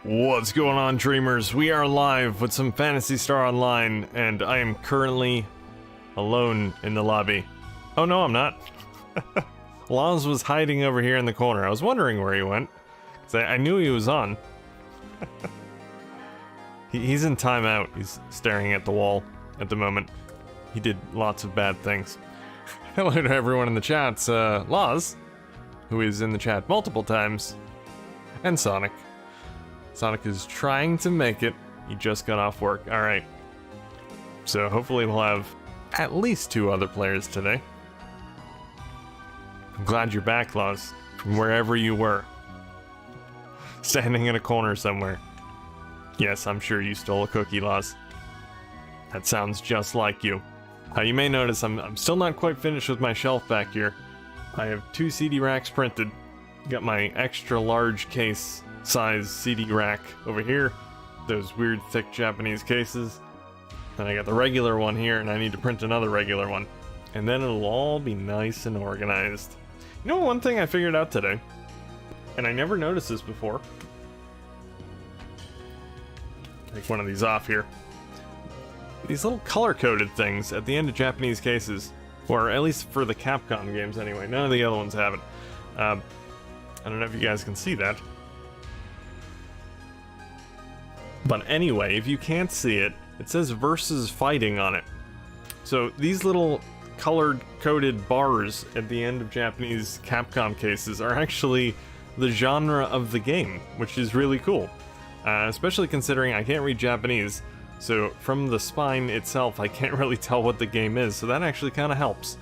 What's going on, dreamers? We are live with some Phantasy Star Online, and I am currently alone in the lobby. Oh no, I'm not. Laz was hiding over here in the corner. I was wondering where he went, because I knew he was on. He's in timeout. He's staring at the wall at the moment. He did lots of bad things. Hello to everyone in the chat. Laz, who is in the chat multiple times, and Sonic. Sonic is trying to make it. He just got off work. Alright. So hopefully we'll have at least 2 other players today. I'm glad you're back, Laz, from wherever you were. Standing in a corner somewhere. Yes, I'm sure you stole a cookie, Laz. That sounds just like you. You may notice I'm still not quite finished with my shelf back here. I have 2 CD racks printed. Got my extra large case size CD rack over here, those weird thick Japanese cases. Then I got the regular one here, and I need to print another regular one, and then it'll all be nice and organized. You know, one thing I figured out today, and I never noticed this before. Take one of these off here. These little color-coded things at the end of Japanese cases, or at least for the Capcom games anyway. None of the other ones have it. I don't know if you guys can see that. But anyway, if you can't see it, it says versus fighting on it. So these little colored coded bars at the end of Japanese Capcom cases are actually the genre of the game, which is really cool. Especially considering I can't read Japanese, so from the spine itself I can't really tell what the game is, so that actually kind of helps.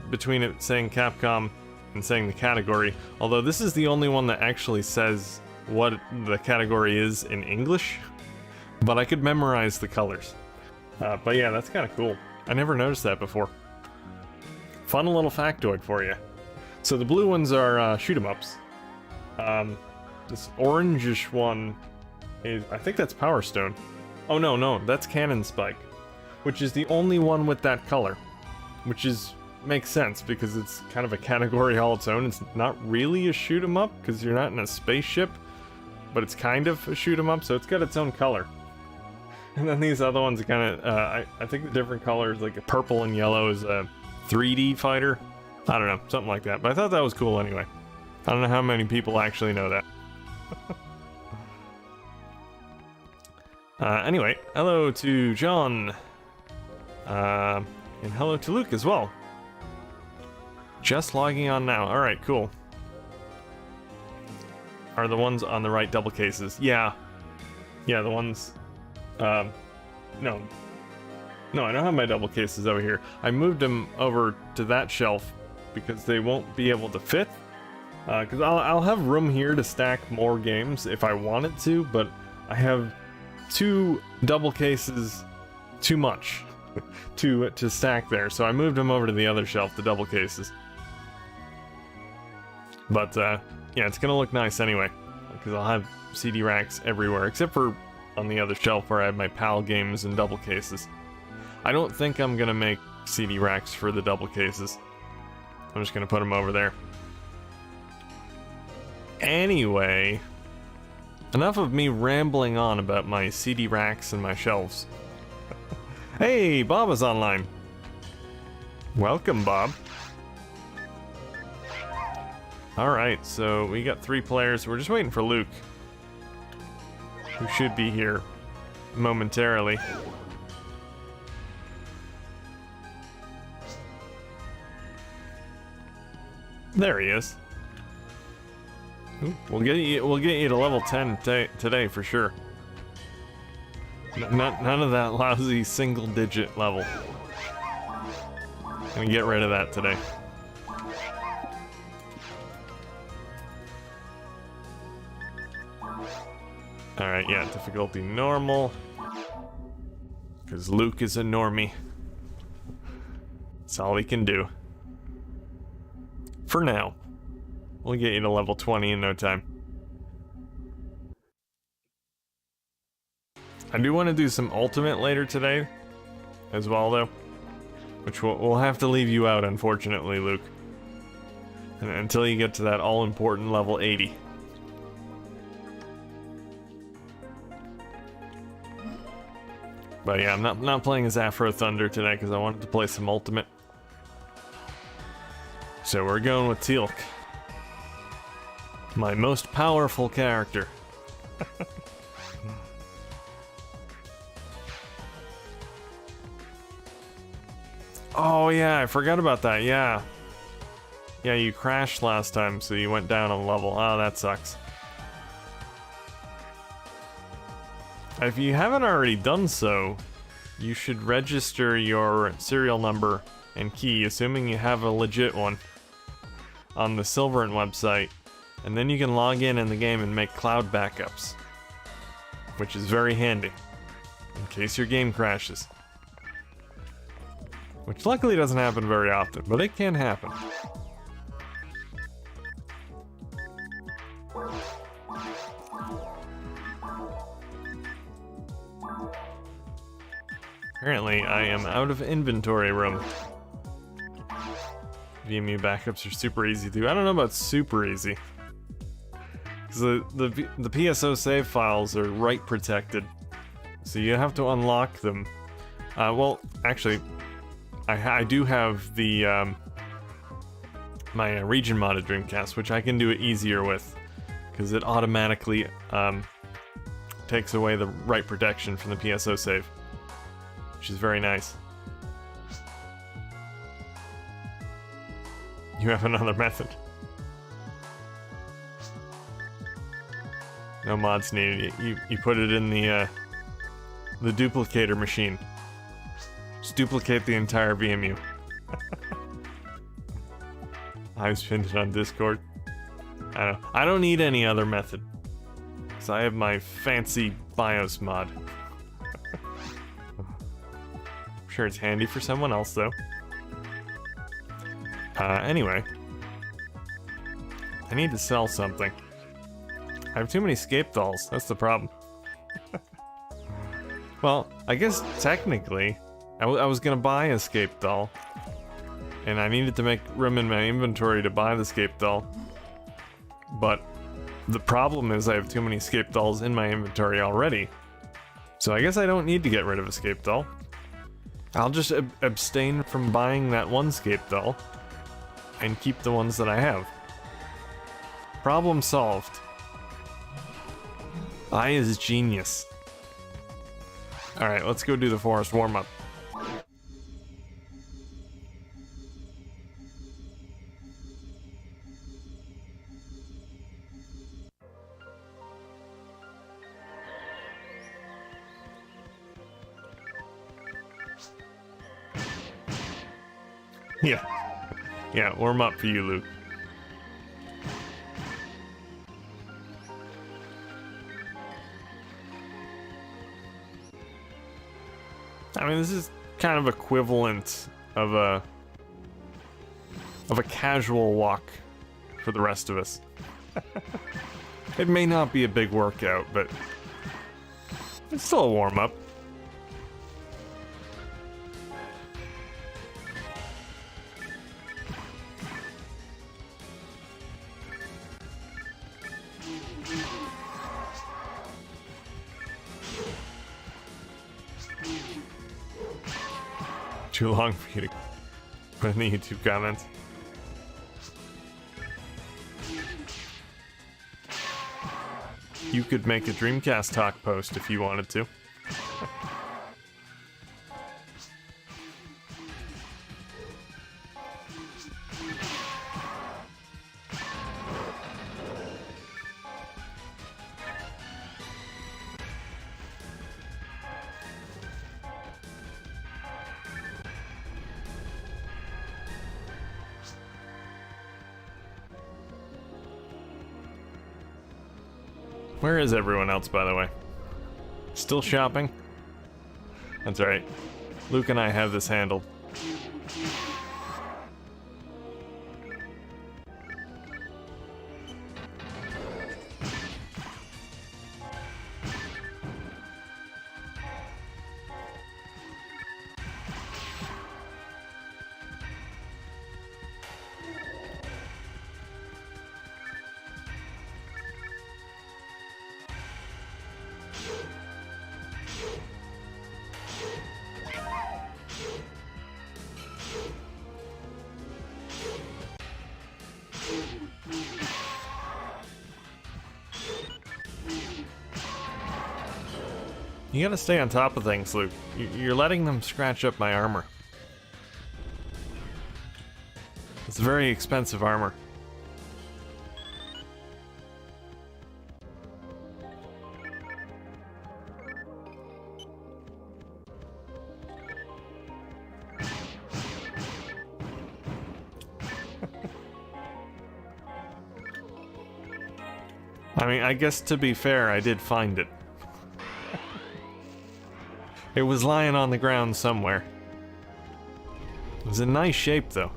Between it saying Capcom and saying the category, although this is the only one that actually says what the category is in English, but I could memorize the colors. But yeah, that's kind of cool. I never noticed that before. Fun little factoid for you. So the blue ones are shoot 'em ups. This orangish one is, I think that's Power Stone. Oh no, that's Cannon Spike, which is the only one with that color, which makes sense because it's kind of a category all its own. It's not really a shoot 'em up because you're not in a spaceship, but it's kind of a shoot 'em up, so it's got its own color. And then these other ones are kind of, I think the different colors, like a purple and yellow, is a 3D fighter. I don't know, something like that. But I thought that was cool anyway. I don't know how many people actually know that. Anyway, hello to John. And hello to Luke as well. Just logging on now. Alright, cool. Are the ones on the right double cases? Yeah. Yeah, the ones... No, I don't have my double cases over here. I moved them over to that shelf because they won't be able to fit. Because I'll have room here to stack more games if I wanted to, but I have 2 double cases too much to stack there, so I moved them over to the other shelf, the double cases. But yeah, it's gonna look nice anyway, because I'll have CD racks everywhere, except for on the other shelf where I have my PAL games and double cases. I don't think I'm gonna make CD racks for the double cases. I'm just gonna put them over there. Anyway, enough of me rambling on about my CD racks and my shelves. Hey, Bob is online. Welcome, Bob. Alright, so we got 3 players. We're just waiting for Luke, who should be here momentarily. There he is. Ooh, we'll get you to level 10 today for sure. None of that lousy single-digit level. Gonna get rid of that today. Alright, yeah, difficulty normal. Because Luke is a normie. That's all he can do. For now. We'll get you to level 20 in no time. I do want to do some ultimate later today as well, though. Which we'll have to leave you out, unfortunately, Luke. Until you get to that all-important level 80. But yeah, I'm not playing as Afro Thunder today because I wanted to play some Ultimate. So we're going with Teal'c. My most powerful character. Oh yeah, I forgot about that, yeah. Yeah, you crashed last time, so you went down a level. Oh, that sucks. If you haven't already done so, you should register your serial number and key, assuming you have a legit one, on the Silverant website, and then you can log in the game and make cloud backups, which is very handy, in case your game crashes. Which luckily doesn't happen very often, but it can happen. Apparently, I am out of inventory room. VMU backups are super easy to do. I don't know about super easy. Because the PSO save files are write protected. So you have to unlock them. Well, actually, I do have the my region modded Dreamcast, which I can do it easier with. Because it automatically takes away the write protection from the PSO save. Which is very nice. You have another method. No mods needed. You put it in the duplicator machine. Just duplicate the entire VMU. I've pinned it on Discord. I don't need any other method. Because I have my fancy BIOS mod. Sure, it's handy for someone else though. Anyway, I need to sell something. I have too many scape dolls, that's the problem. Well, I guess technically, I was gonna buy a scape doll, and I needed to make room in my inventory to buy the scape doll. But the problem is I have too many scape dolls in my inventory already. So I guess I don't need to get rid of a scape doll. I'll just abstain from buying that one scape doll and keep the ones that I have. Problem solved. I is genius. Alright, let's go do the forest warm-up. Yeah. Yeah, warm up for you, Luke. I mean, this is kind of equivalent of a casual walk for the rest of us. It may not be a big workout, but it's still a warm-up. Too long for you to put in the YouTube comments. You could make a Dreamcast talk post if you wanted to. Where is everyone else, by the way? Still shopping? That's right. Luke and I have this handled. You gotta stay on top of things, Luke. You're letting them scratch up my armor. It's very expensive armor. I mean, I guess to be fair, I did find it. It was lying on the ground somewhere. It was in nice shape, though.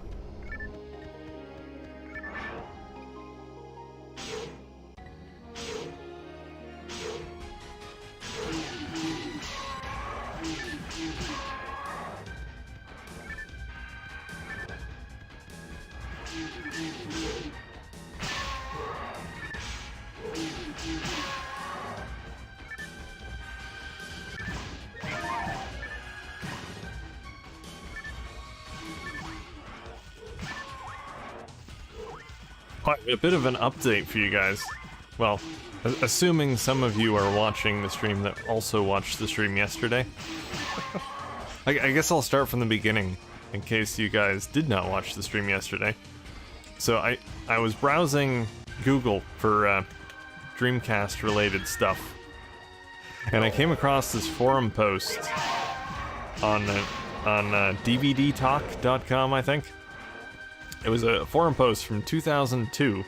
A bit of an update for you guys. Well, assuming some of you are watching the stream that also watched the stream yesterday. I guess I'll start from the beginning, in case you guys did not watch the stream yesterday. So I was browsing Google for Dreamcast related stuff, and I came across this forum post on dvdtalk.com, I think. It was a forum post from 2002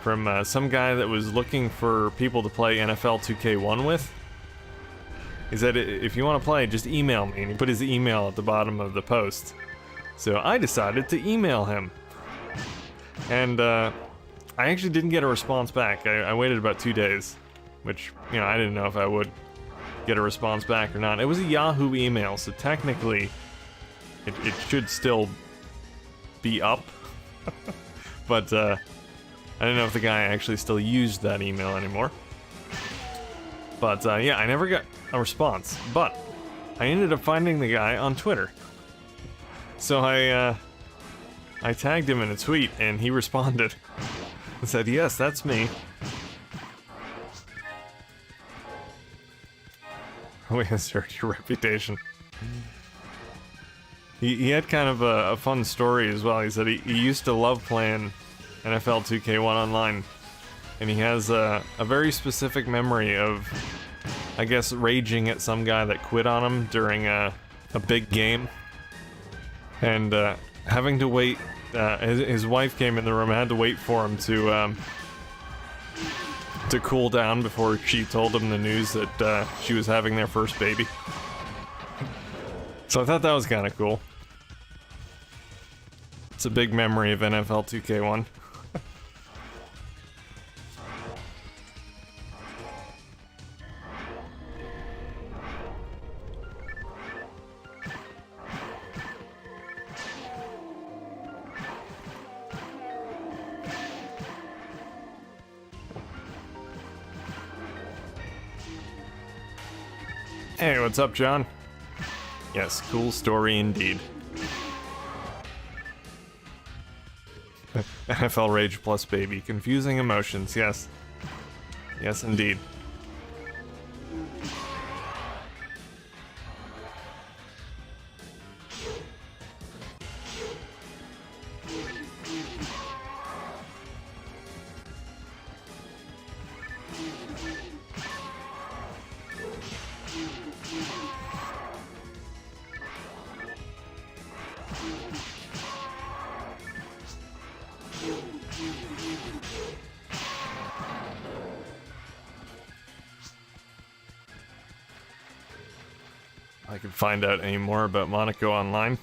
from some guy that was looking for people to play NFL 2K1 with. He said, if you want to play, just email me, and he put his email at the bottom of the post. So I decided to email him. And I actually didn't get a response back. I waited about 2 days, which, you know, I didn't know if I would get a response back or not. It was a Yahoo email, so technically it should still be up. But I don't know if the guy actually still used that email anymore. But yeah, I never got a response. But I ended up finding the guy on Twitter. So I tagged him in a tweet, and he responded and said, "Yes, that's me." We assert your reputation. He had kind of a fun story as well. He said he used to love playing NFL 2K1 online, and he has a very specific memory of, I guess, raging at some guy that quit on him during a big game, and having to wait. His wife came in the room, had to wait for him to cool down before she told him the news that she was having their first baby. So I thought that was kind of cool. It's a big memory of NFL 2K1. Hey, what's up, John? Yes, cool story indeed. NFL Rage plus baby. Confusing emotions, yes. Yes, indeed. I could find out any more about Monaco online.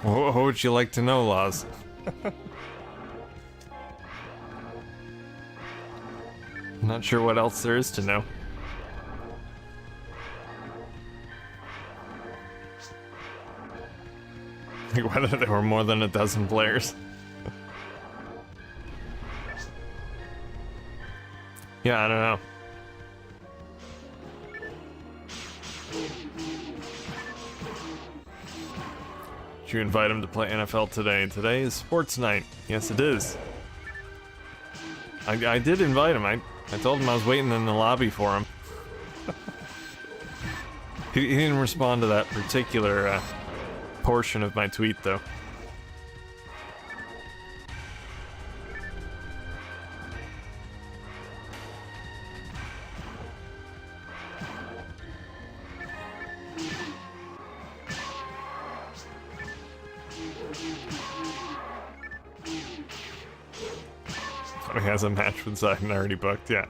What would you like to know, Laws? Not sure what else there is to know. Like whether there were more than a dozen players. Yeah, I don't know. Did you invite him to play NFL today? Today is sports night. Yes, it is. I did invite him. I told him I was waiting in the lobby for him. He didn't respond to that particular portion of my tweet, though. He has a match with Zayden already booked, yeah.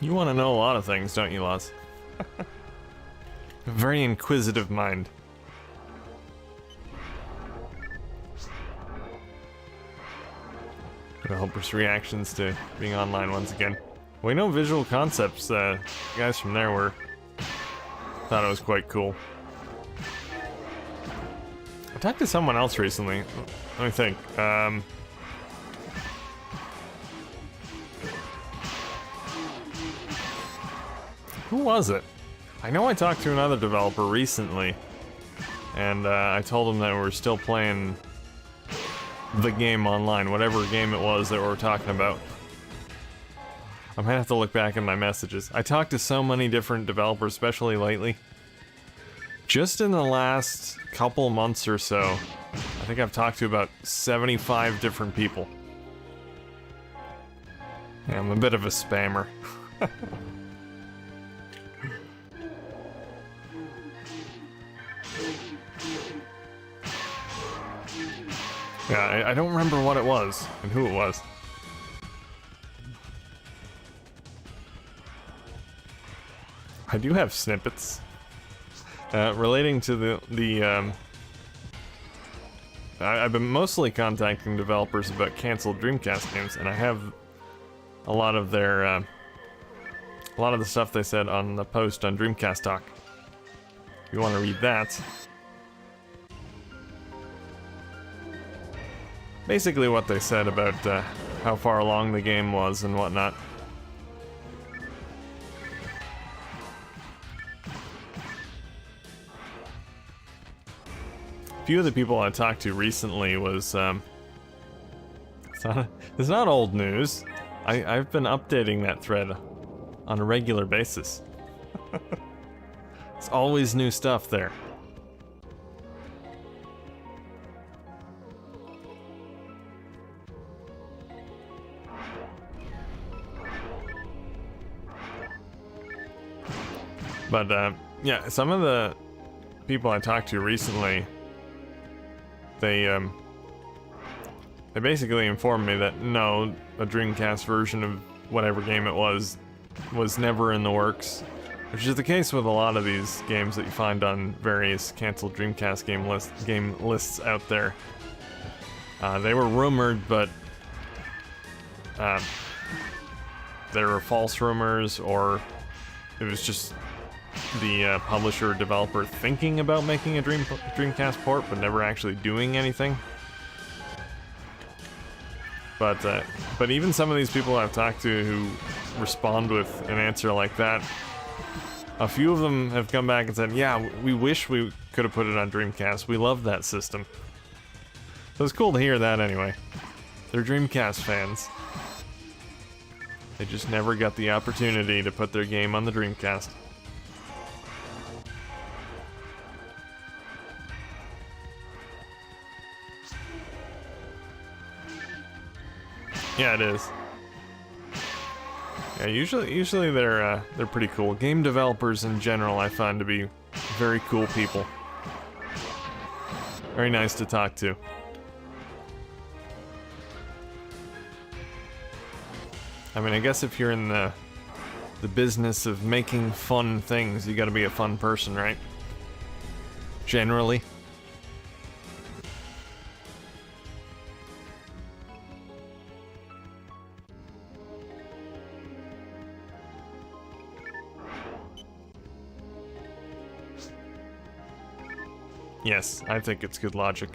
You want to know a lot of things, don't you, Loz? A very inquisitive mind. Developers' reactions to being online once again. We know Visual Concepts, guys from there thought it was quite cool. I talked to someone else recently. Let me think. Who was it? I know I talked to another developer recently, and I told him that we're still playing the game online, whatever game it was that we were talking about. I might have to look back in my messages. I talked to so many different developers, especially lately. Just in the last couple months or so, I think I've talked to about 75 different people. Yeah, I'm a bit of a spammer. Yeah, I don't remember what it was and who it was. I do have snippets relating to I've been mostly contacting developers about canceled Dreamcast games, and I have a lot of their a lot of the stuff they said on the post on Dreamcast Talk. If you want to read that. Basically what they said about how far along the game was and whatnot. A few of the people I talked to recently was, it's not old news. I've been updating that thread on a regular basis. It's always new stuff there. But, yeah, some of the people I talked to recently, they basically informed me that no, a Dreamcast version of whatever game it was never in the works, which is the case with a lot of these games that you find on various canceled Dreamcast game lists out there. They were rumored, but they were false rumors, or it was just the publisher or developer thinking about making a Dreamcast port, but never actually doing anything. But even some of these people I've talked to who respond with an answer like that, a few of them have come back and said, yeah, we wish we could have put it on Dreamcast. We love that system. So it's cool to hear that anyway. They're Dreamcast fans. They just never got the opportunity to put their game on the Dreamcast. Yeah, it is. Yeah, usually they're pretty cool. Game developers in general I find to be very cool people. Very nice to talk to. I mean, I guess if you're in the the business of making fun things, you gotta be a fun person, right? Generally. Yes, I think it's good logic.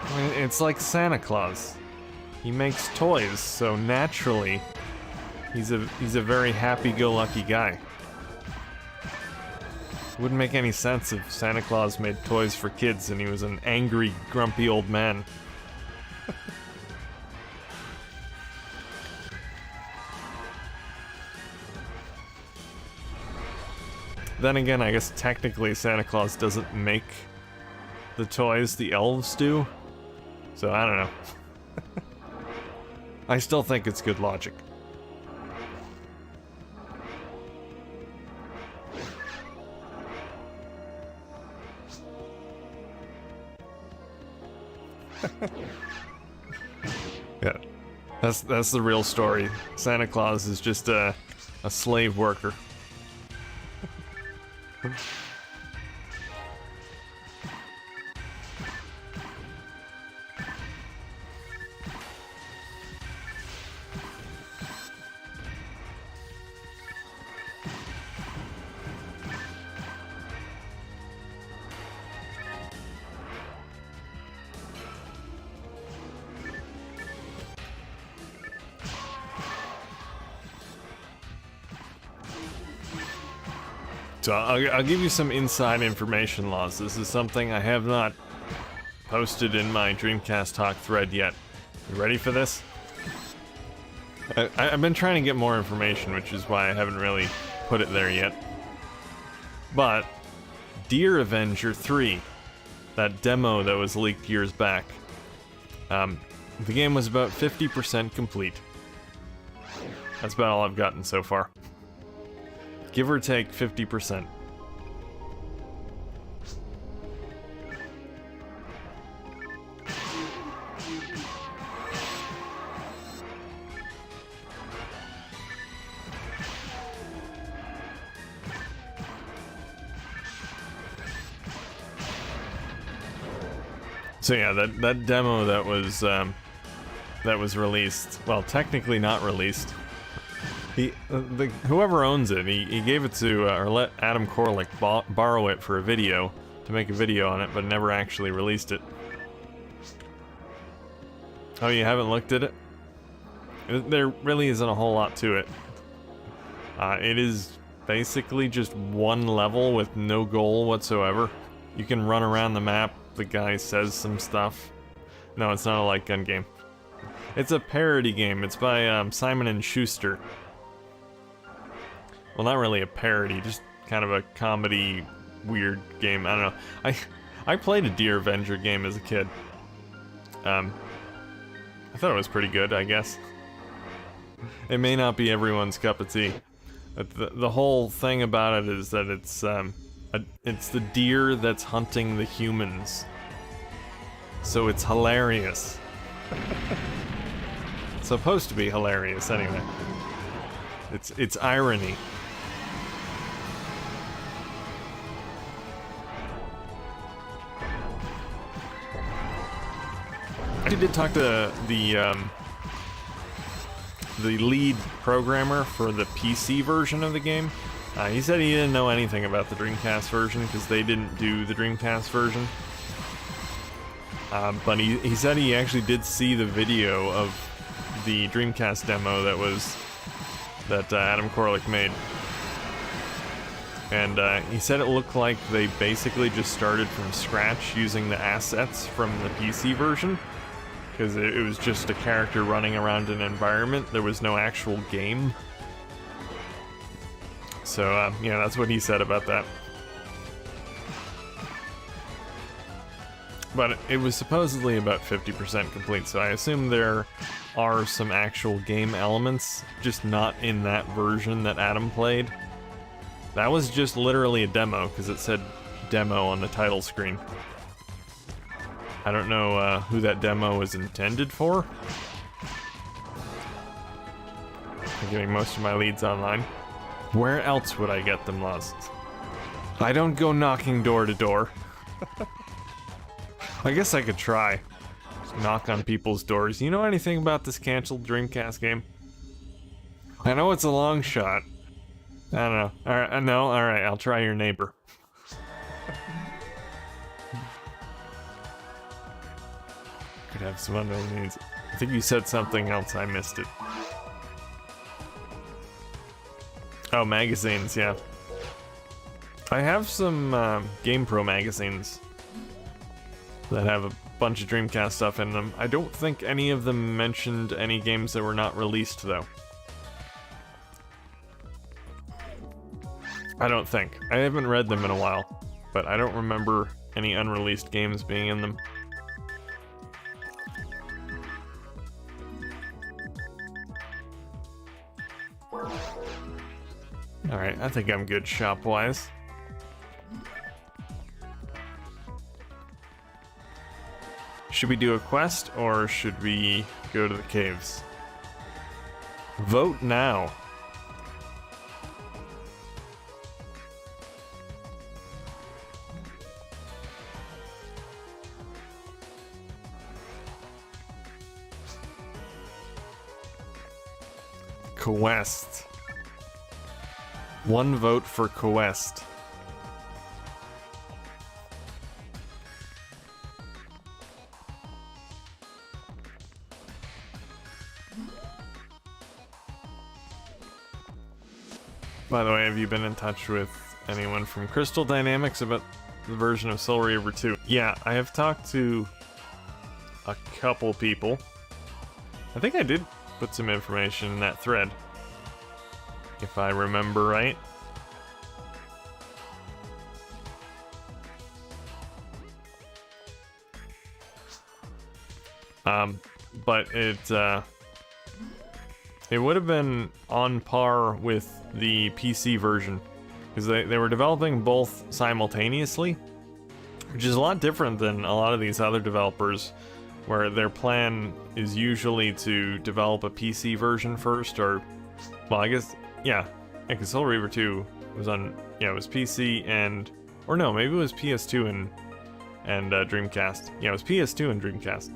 I mean, it's like Santa Claus. He makes toys, so naturally, he's a very happy-go-lucky guy. Wouldn't make any sense if Santa Claus made toys for kids and he was an angry, grumpy old man. Then again, I guess technically Santa Claus doesn't make the toys, the elves do. So I don't know. I still think it's good logic. Yeah, that's the real story. Santa Claus is just a slave worker. So I'll give you some inside information, Laws. This is something I have not posted in my Dreamcast Talk thread yet. You ready for this? I've been trying to get more information, which is why I haven't really put it there yet. But Deer Avenger 3, that demo that was leaked years back, the game was about 50% complete. That's about all I've gotten so far. Give or take 50%. So yeah, that demo that was released, well, technically not released. Whoever owns it, he gave it to, or let Adam Korlick borrow it for a video, to make a video on it, but never actually released it. Oh, you haven't looked at it? There really isn't a whole lot to it. It is basically just one level with no goal whatsoever. You can run around the map, the guy says some stuff. No, it's not a light gun game. It's a parody game. It's by Simon & Schuster. Well, not really a parody, just kind of a comedy, weird game. I don't know. I played a Deer Avenger game as a kid. I thought it was pretty good, I guess. It may not be everyone's cup of tea. But the whole thing about it is that it's the deer that's hunting the humans. So it's hilarious. It's supposed to be hilarious, anyway. It's irony. I did talk to the lead programmer for the PC version of the game. He said he didn't know anything about the Dreamcast version because they didn't do the Dreamcast version. But he said he actually did see the video of the Dreamcast demo that Adam Korlick made. And he said it looked like they basically just started from scratch using the assets from the PC version. Because it was just a character running around an environment. There was no actual game. So, yeah, that's what he said about that. But it was supposedly about 50% complete, so I assume there are some actual game elements, just not in that version that Adam played. That was just literally a demo, because it said demo on the title screen. I don't know who that demo was intended for. I'm getting most of my leads online. Where else would I get them lost? I don't go knocking door to door. I guess I could try. Just knock on people's doors. You know anything about this canceled Dreamcast game? I know it's a long shot. I don't know. Alright, no, alright, I'll try your neighbor. Could have some unknown needs. I think you said something else, I missed it. Oh, magazines, yeah. I have some GamePro magazines that have a bunch of Dreamcast stuff in them. I don't think any of them mentioned any games that were not released, though. I don't think. I haven't read them in a while, but I don't remember any unreleased games being in them. Alright, I think I'm good shop-wise. Should we do a quest, or should we go to the caves? Vote now. Quest. One vote for Quest. By the way, have you been in touch with anyone from Crystal Dynamics about the version of Soul Reaver 2? Yeah, I have talked to a couple people. I think I did put some information in that thread, if I remember right. But it would have been on par with the PC version, because they were developing both simultaneously, which is a lot different than a lot of these other developers, where their plan is usually to develop a PC version first, or, well, I guess, yeah, because Soul Reaver 2 was on, yeah, it was PC and, or no, maybe it was PS2 and Dreamcast. Yeah, it was PS2 and Dreamcast.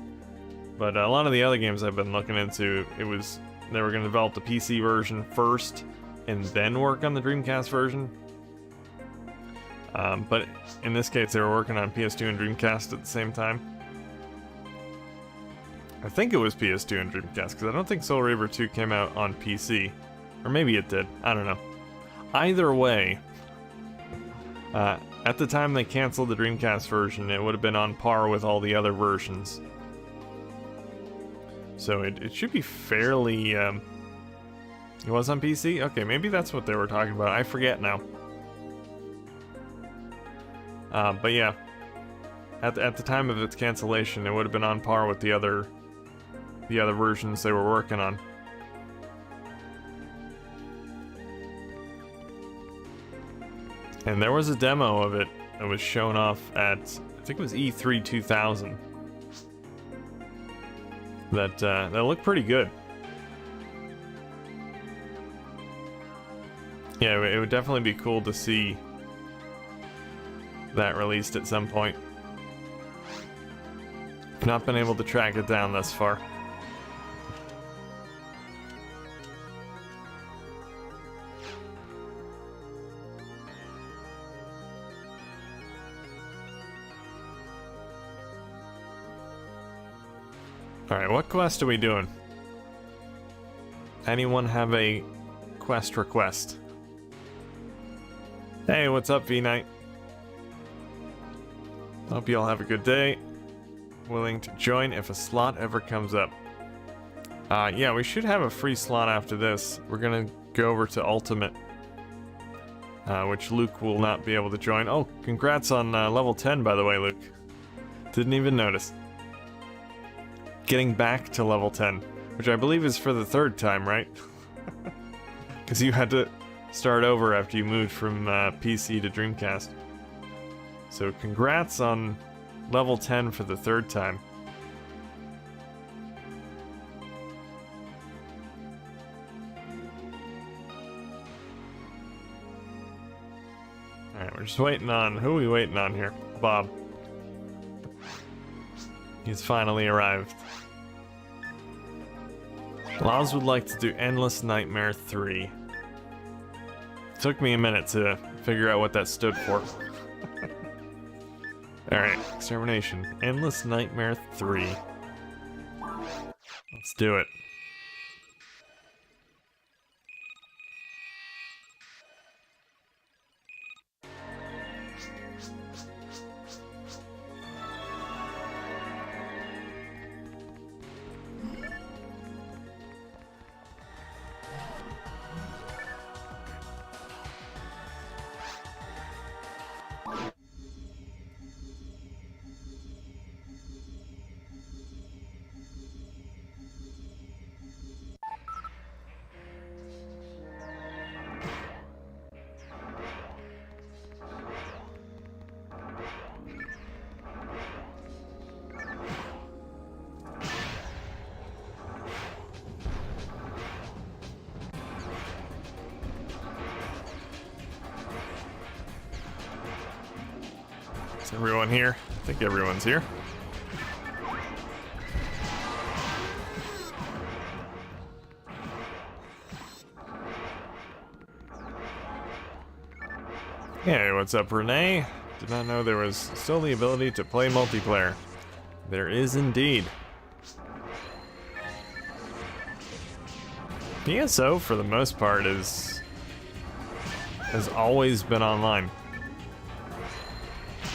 But a lot of the other games I've been looking into, it was, they were going to develop the PC version first and then work on the Dreamcast version. But in this case, they were working on PS2 and Dreamcast at the same time. I think it was PS2 and Dreamcast, because I don't think Soul Reaver 2 came out on PC. Or maybe it did, I don't know. Either way, at the time they canceled the Dreamcast version, it would have been on par with all the other versions. So it should be fairly, it was on PC? Okay, maybe that's what they were talking about. I forget now. But yeah, at the time of its cancellation, it would have been on par with the other versions they were working on. And there was a demo of it that was shown off at, I think it was E3 2000. That looked pretty good. Yeah, it would definitely be cool to see that released at some point. Not been able to track it down thus far. Alright, what quest are we doing? Anyone have a quest request? Hey, what's up, V-Knight? Hope you all have a good day. Willing to join if a slot ever comes up. Yeah, we should have a free slot after this. We're gonna go over to Ultimate, which Luke will not be able to join. Oh, congrats on level 10, by the way, Luke. Didn't even notice. Getting back to level 10, which I believe is for the third time, right? Because you had to start over after you moved from PC to Dreamcast. So congrats on level 10 for the third time. Alright, we're just waiting on... Who are we waiting on here? Bob. He's finally arrived. Laws would like to do Endless Nightmare 3. Took me a minute to figure out what that stood for. Alright, extermination. Endless Nightmare 3. Let's do it. Is everyone here? I think everyone's here. Hey, what's up, Renee? Did not know there was still the ability to play multiplayer. There is indeed. PSO, for the most part, has always been online.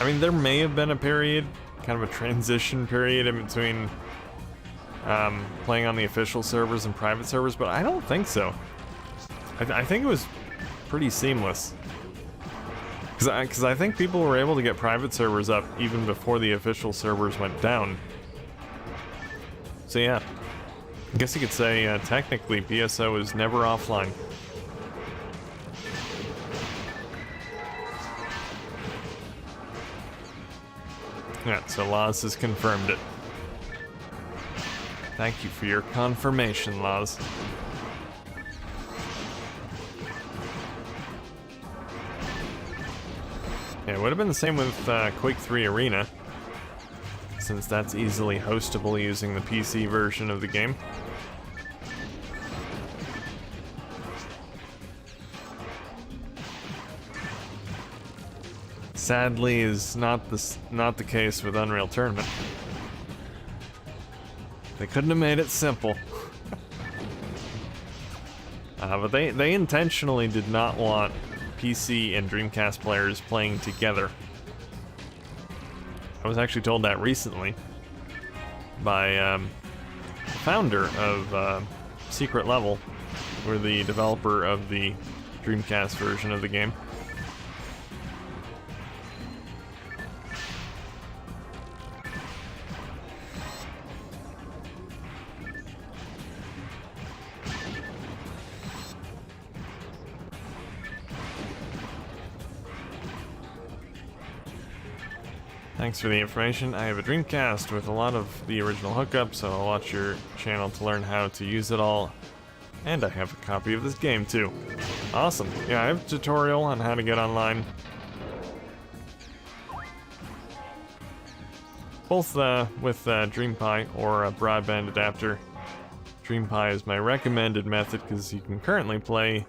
I mean, there may have been a period, kind of a transition period in between playing on the official servers and private servers, but I don't think so. I think it was pretty seamless. Because I think people were able to get private servers up even before the official servers went down. So yeah, I guess you could say technically PSO is never offline. Yeah, so Laz has confirmed it. Thank you for your confirmation, Laz. Yeah, it would have been the same with Quake 3 Arena, since that's easily hostable using the PC version of the game. Sadly, is not the case with Unreal Tournament. They couldn't have made it simple. But they intentionally did not want PC and Dreamcast players playing together. I was actually told that recently by the founder of Secret Level, or the developer of the Dreamcast version of the game. Thanks for the information. I have a Dreamcast with a lot of the original hookups, so I'll watch your channel to learn how to use it all. And I have a copy of this game too. Awesome. Yeah, I have a tutorial on how to get online. Both with DreamPie or a broadband adapter. DreamPie is my recommended method because you can currently play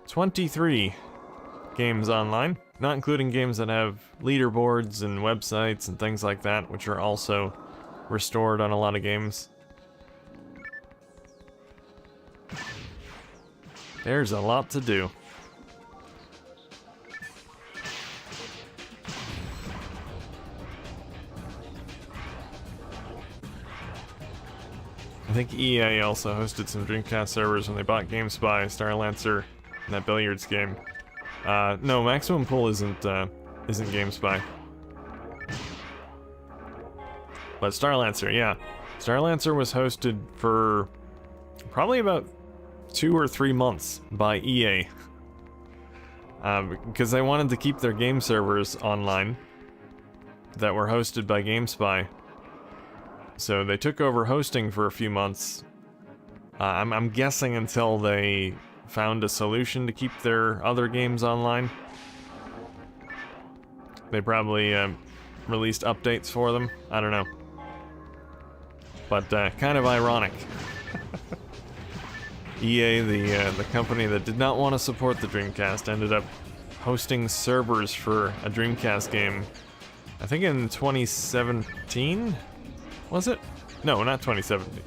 23 games online, not including games that have leaderboards and websites and things like that, which are also restored on a lot of games. There's a lot to do. I think EA also hosted some Dreamcast servers when they bought GameSpy, Starlancer, and that billiards game. No, Maximum Pool isn't GameSpy. But Starlancer, yeah. Starlancer was hosted for probably about 2 or 3 months by EA. Because they wanted to keep their game servers online that were hosted by GameSpy. So they took over hosting for a few months. I'm guessing until they found a solution to keep their other games online. They probably released updates for them. I don't know. But kind of ironic. EA, the company that did not want to support the Dreamcast, ended up hosting servers for a Dreamcast game. I think in 2017? Was it? No, not 2017.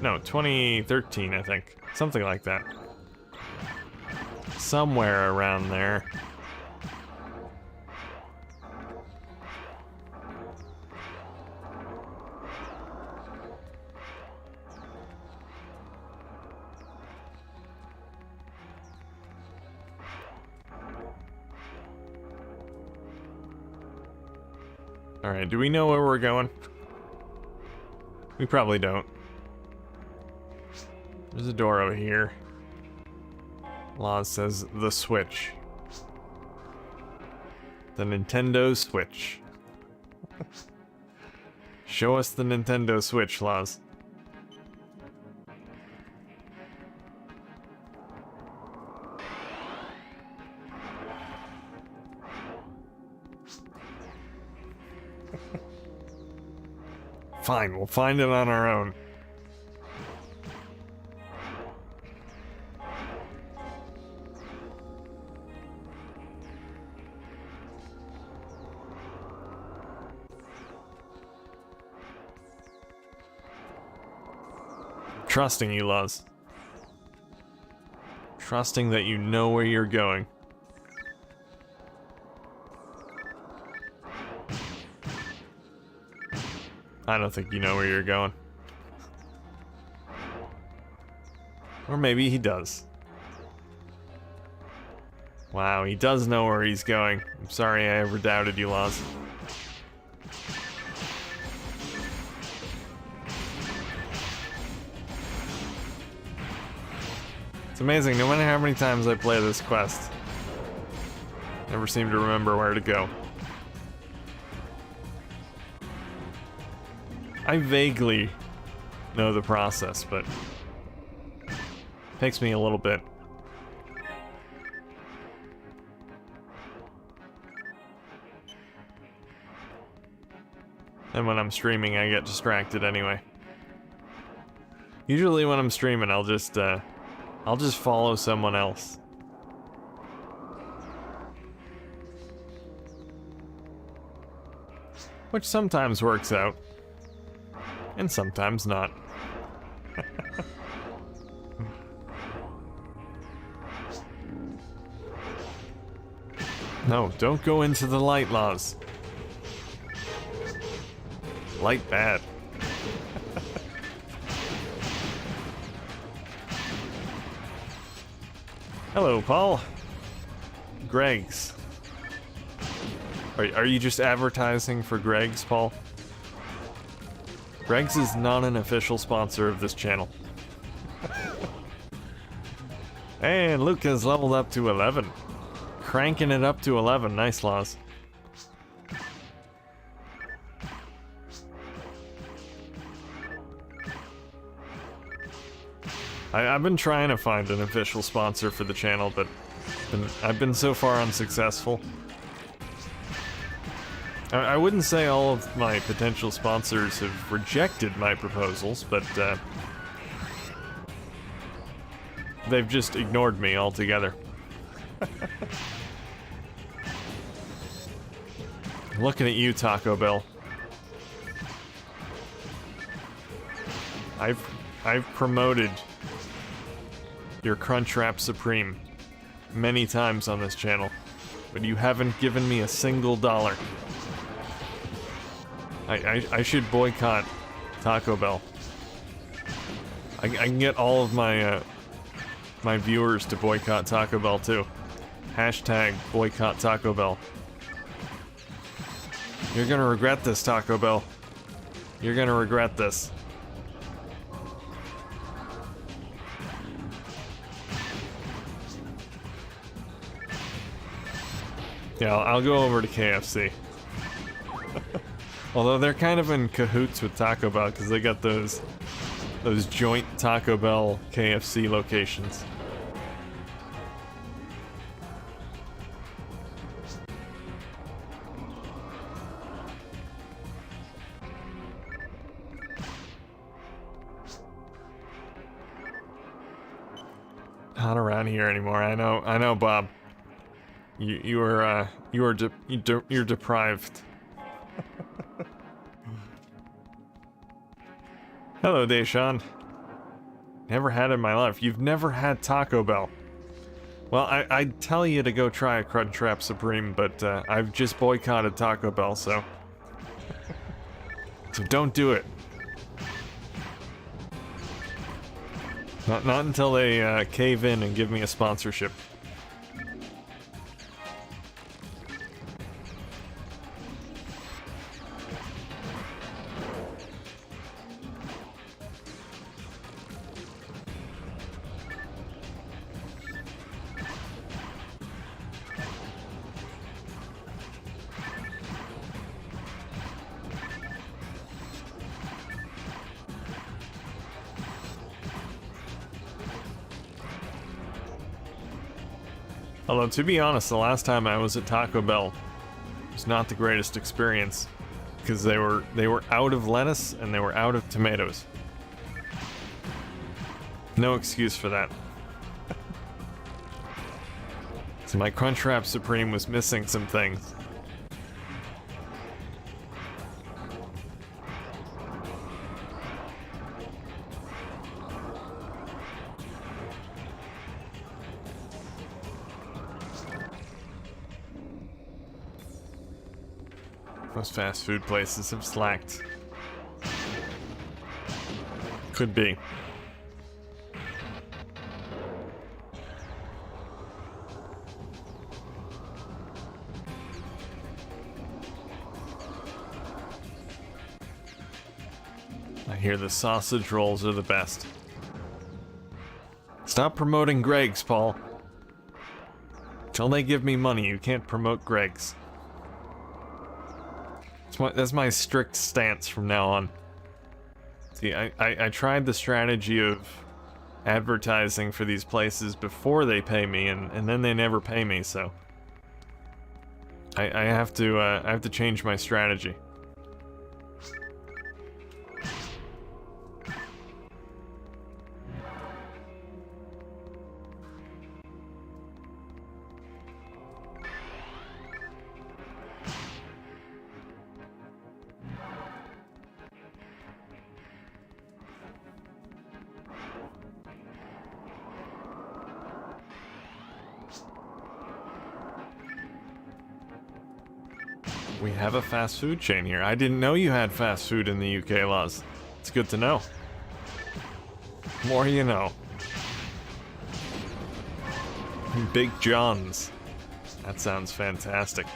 No, 2013, I think. Something like that. Somewhere around there. Alright, do we know where we're going? We probably don't. There's a door over here. Laws says the Switch. The Nintendo Switch. Show us the Nintendo Switch, Laws. Fine, we'll find it on our own. Trusting you, Luz. Trusting that you know where you're going. I don't think you know where you're going. Or maybe he does. Wow, he does know where he's going. I'm sorry I ever doubted you, Luz. It's amazing, no matter how many times I play this quest, I never seem to remember where to go. I vaguely know the process, but it takes me a little bit. And when I'm streaming, I get distracted anyway. Usually when I'm streaming, I'll just follow someone else. Which sometimes works out. And sometimes not. No, don't go into the light, Laws. Light bad. Hello, Paul. Greg's. Are you just advertising for Greg's, Paul? Greg's is not an official sponsor of this channel. And Luke has leveled up to 11. Cranking it up to 11. Nice, Laws. I've been trying to find an official sponsor for the channel, but I've been so far unsuccessful. I wouldn't say all of my potential sponsors have rejected my proposals, but they've just ignored me altogether. Looking at you, Taco Bell. I've promoted your Crunchwrap Supreme many times on this channel, but you haven't given me a single dollar. I should boycott Taco Bell. I can get all of my my viewers to boycott Taco Bell too. Hashtag boycott Taco Bell. You're gonna regret this, Taco Bell. You're gonna regret this. Yeah, I'll go over to KFC. Although they're kind of in cahoots with Taco Bell because they got those joint Taco Bell KFC locations. not around here anymore. I know, Bob. You're deprived. Hello, Deshaun. Never had it in my life. You've never had Taco Bell. Well, I'd tell you to go try a Crunchwrap Supreme, but I've just boycotted Taco Bell, so... So don't do it. Not until they cave in and give me a sponsorship. Although, to be honest, the last time I was at Taco Bell was not the greatest experience, because they were out of lettuce and they were out of tomatoes. No excuse for that. So my Crunchwrap Supreme was missing some things. Most fast food places have slacked. Could be. I hear the sausage rolls are the best. Stop promoting Greg's, Paul. Till they give me money, you can't promote Greg's. That's my strict stance from now on. See, I tried the strategy of advertising for these places before they pay me, and then they never pay me, so... I have to change my strategy. We have a fast food chain here. I didn't know you had fast food in the UK laws. It's good to know. More you know. Big John's. That sounds fantastic.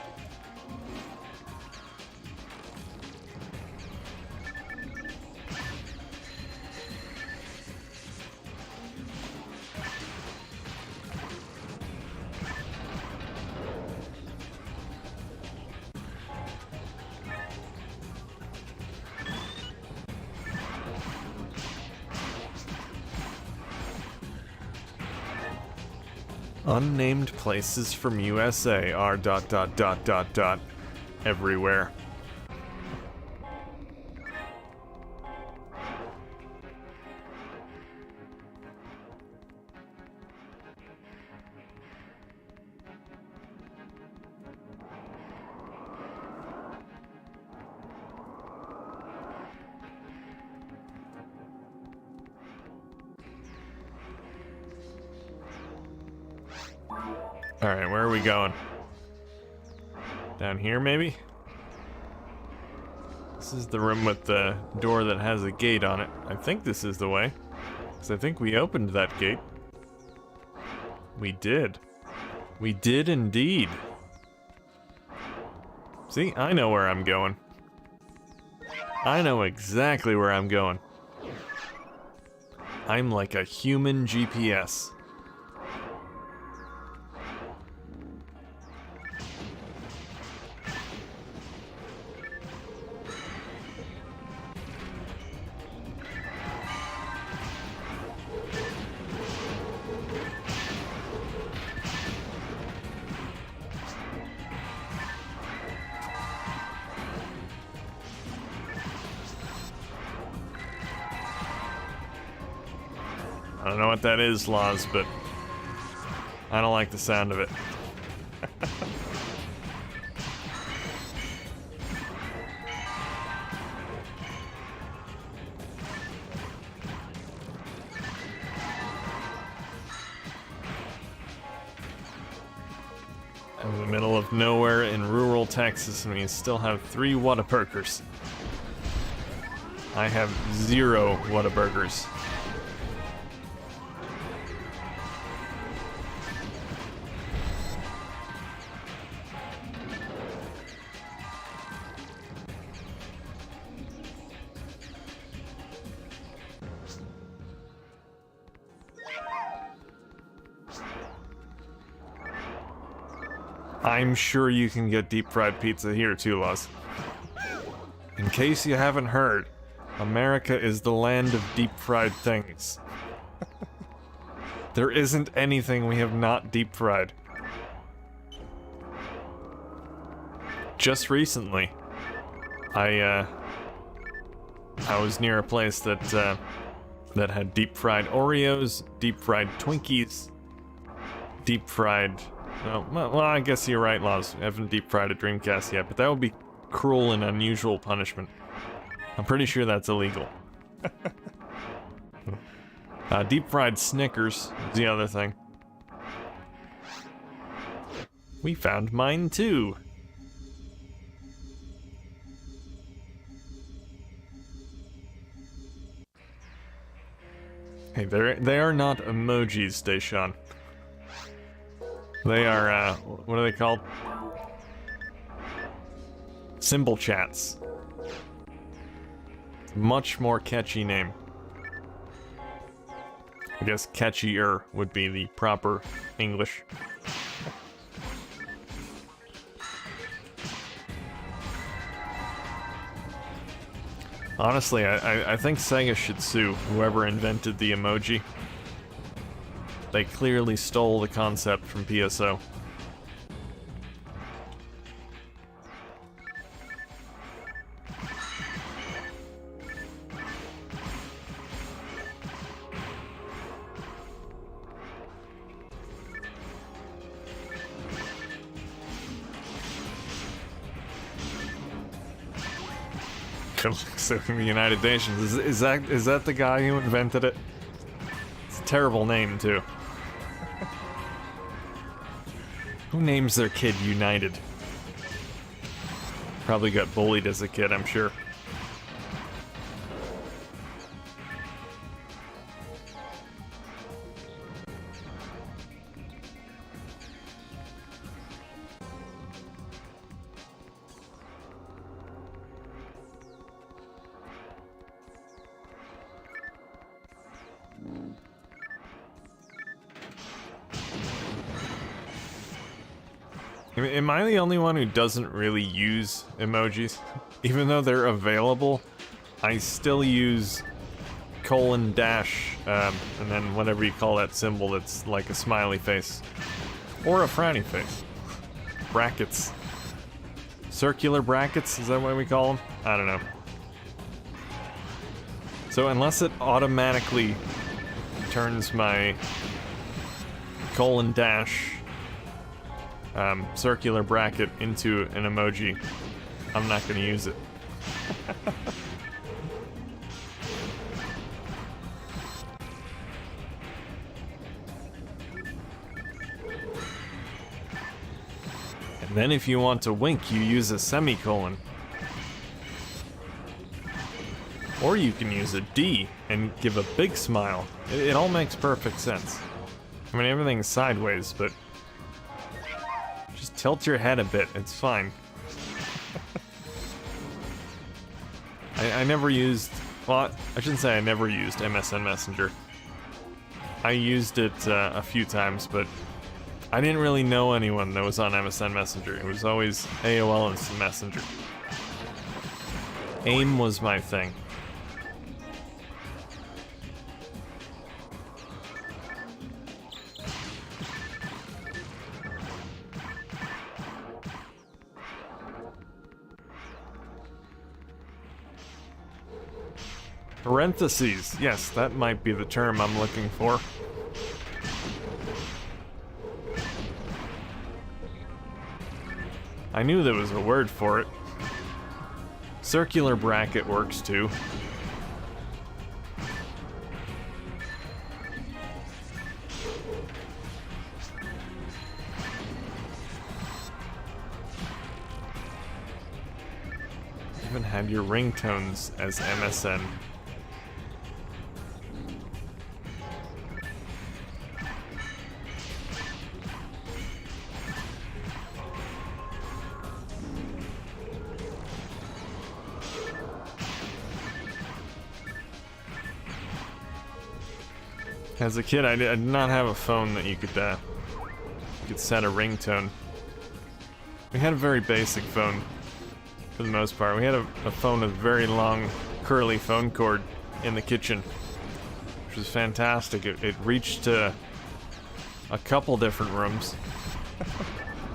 Unnamed places from USA are ... everywhere. Alright, where are we going? Down here, maybe? This is the room with the door that has a gate on it. I think this is the way. Because I think we opened that gate. We did. We did indeed. See, I know where I'm going. I know exactly where I'm going. I'm like a human GPS. I don't know what that is, Laws, but I don't like the sound of it. In the middle of nowhere in rural Texas, and we still have 3 Whataburgers. I have 0 Whataburgers. I'm sure you can get deep fried pizza here too, Luz. In case you haven't heard, America is the land of deep fried things. There isn't anything we have not deep fried. Just recently, I was near a place that had deep fried Oreos, deep fried Twinkies, deep fried. Well, I guess you're right, Laws. I haven't deep fried a Dreamcast yet, but that would be cruel and unusual punishment. I'm pretty sure that's illegal. Deep fried Snickers is the other thing. We found mine too. Hey, they are not emojis, Deshaun. They are, what are they called? Symbol chats. Much more catchy name. I guess catchier would be the proper English. Honestly, I think Sega should sue whoever invented the emoji. They clearly stole the concept from PSO. Suing the United Nations. Is that the guy who invented it? It's a terrible name too. Who names their kid United? Probably got bullied as a kid, I'm sure. Am I the only one who doesn't really use emojis? Even though they're available, I still use colon dash, and then whatever you call that symbol that's like a smiley face. Or a frowny face. Brackets. Circular brackets, is that what we call them? I don't know. So unless it automatically turns my colon dash circular bracket into an emoji, I'm not going to use it. And then if you want to wink, you use a semicolon. Or you can use a D and give a big smile. It all makes perfect sense. I mean, everything's sideways, but just tilt your head a bit, it's fine. I never used, well, I shouldn't say I never used MSN Messenger. I used it a few times, but I didn't really know anyone that was on MSN Messenger. It was always AOL Instant Messenger. AIM was my thing. Parentheses, yes, that might be the term I'm looking for. I knew there was a word for it. Circular bracket works too. Even had your ringtones as MSN. As a kid, I did not have a phone that you could set a ringtone. We had a very basic phone, for the most part. We had a phone with a very long, curly phone cord in the kitchen, which was fantastic. It reached a couple different rooms.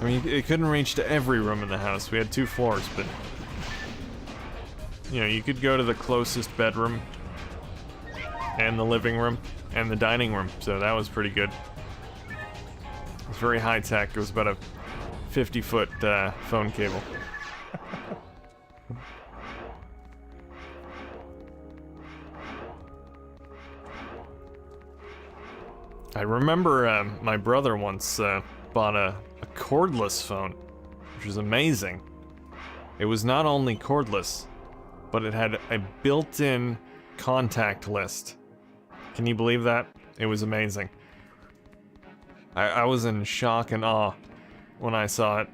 I mean, it couldn't reach to every room in the house. We had 2 floors, but you know, you could go to the closest bedroom and the living room and the dining room, so that was pretty good. It was very high tech. It was about a 50-foot phone cable. I remember my brother once bought a cordless phone, which was amazing. It was not only cordless, but it had a built-in contact list. Can you believe that? It was amazing. I was in shock and awe when I saw it.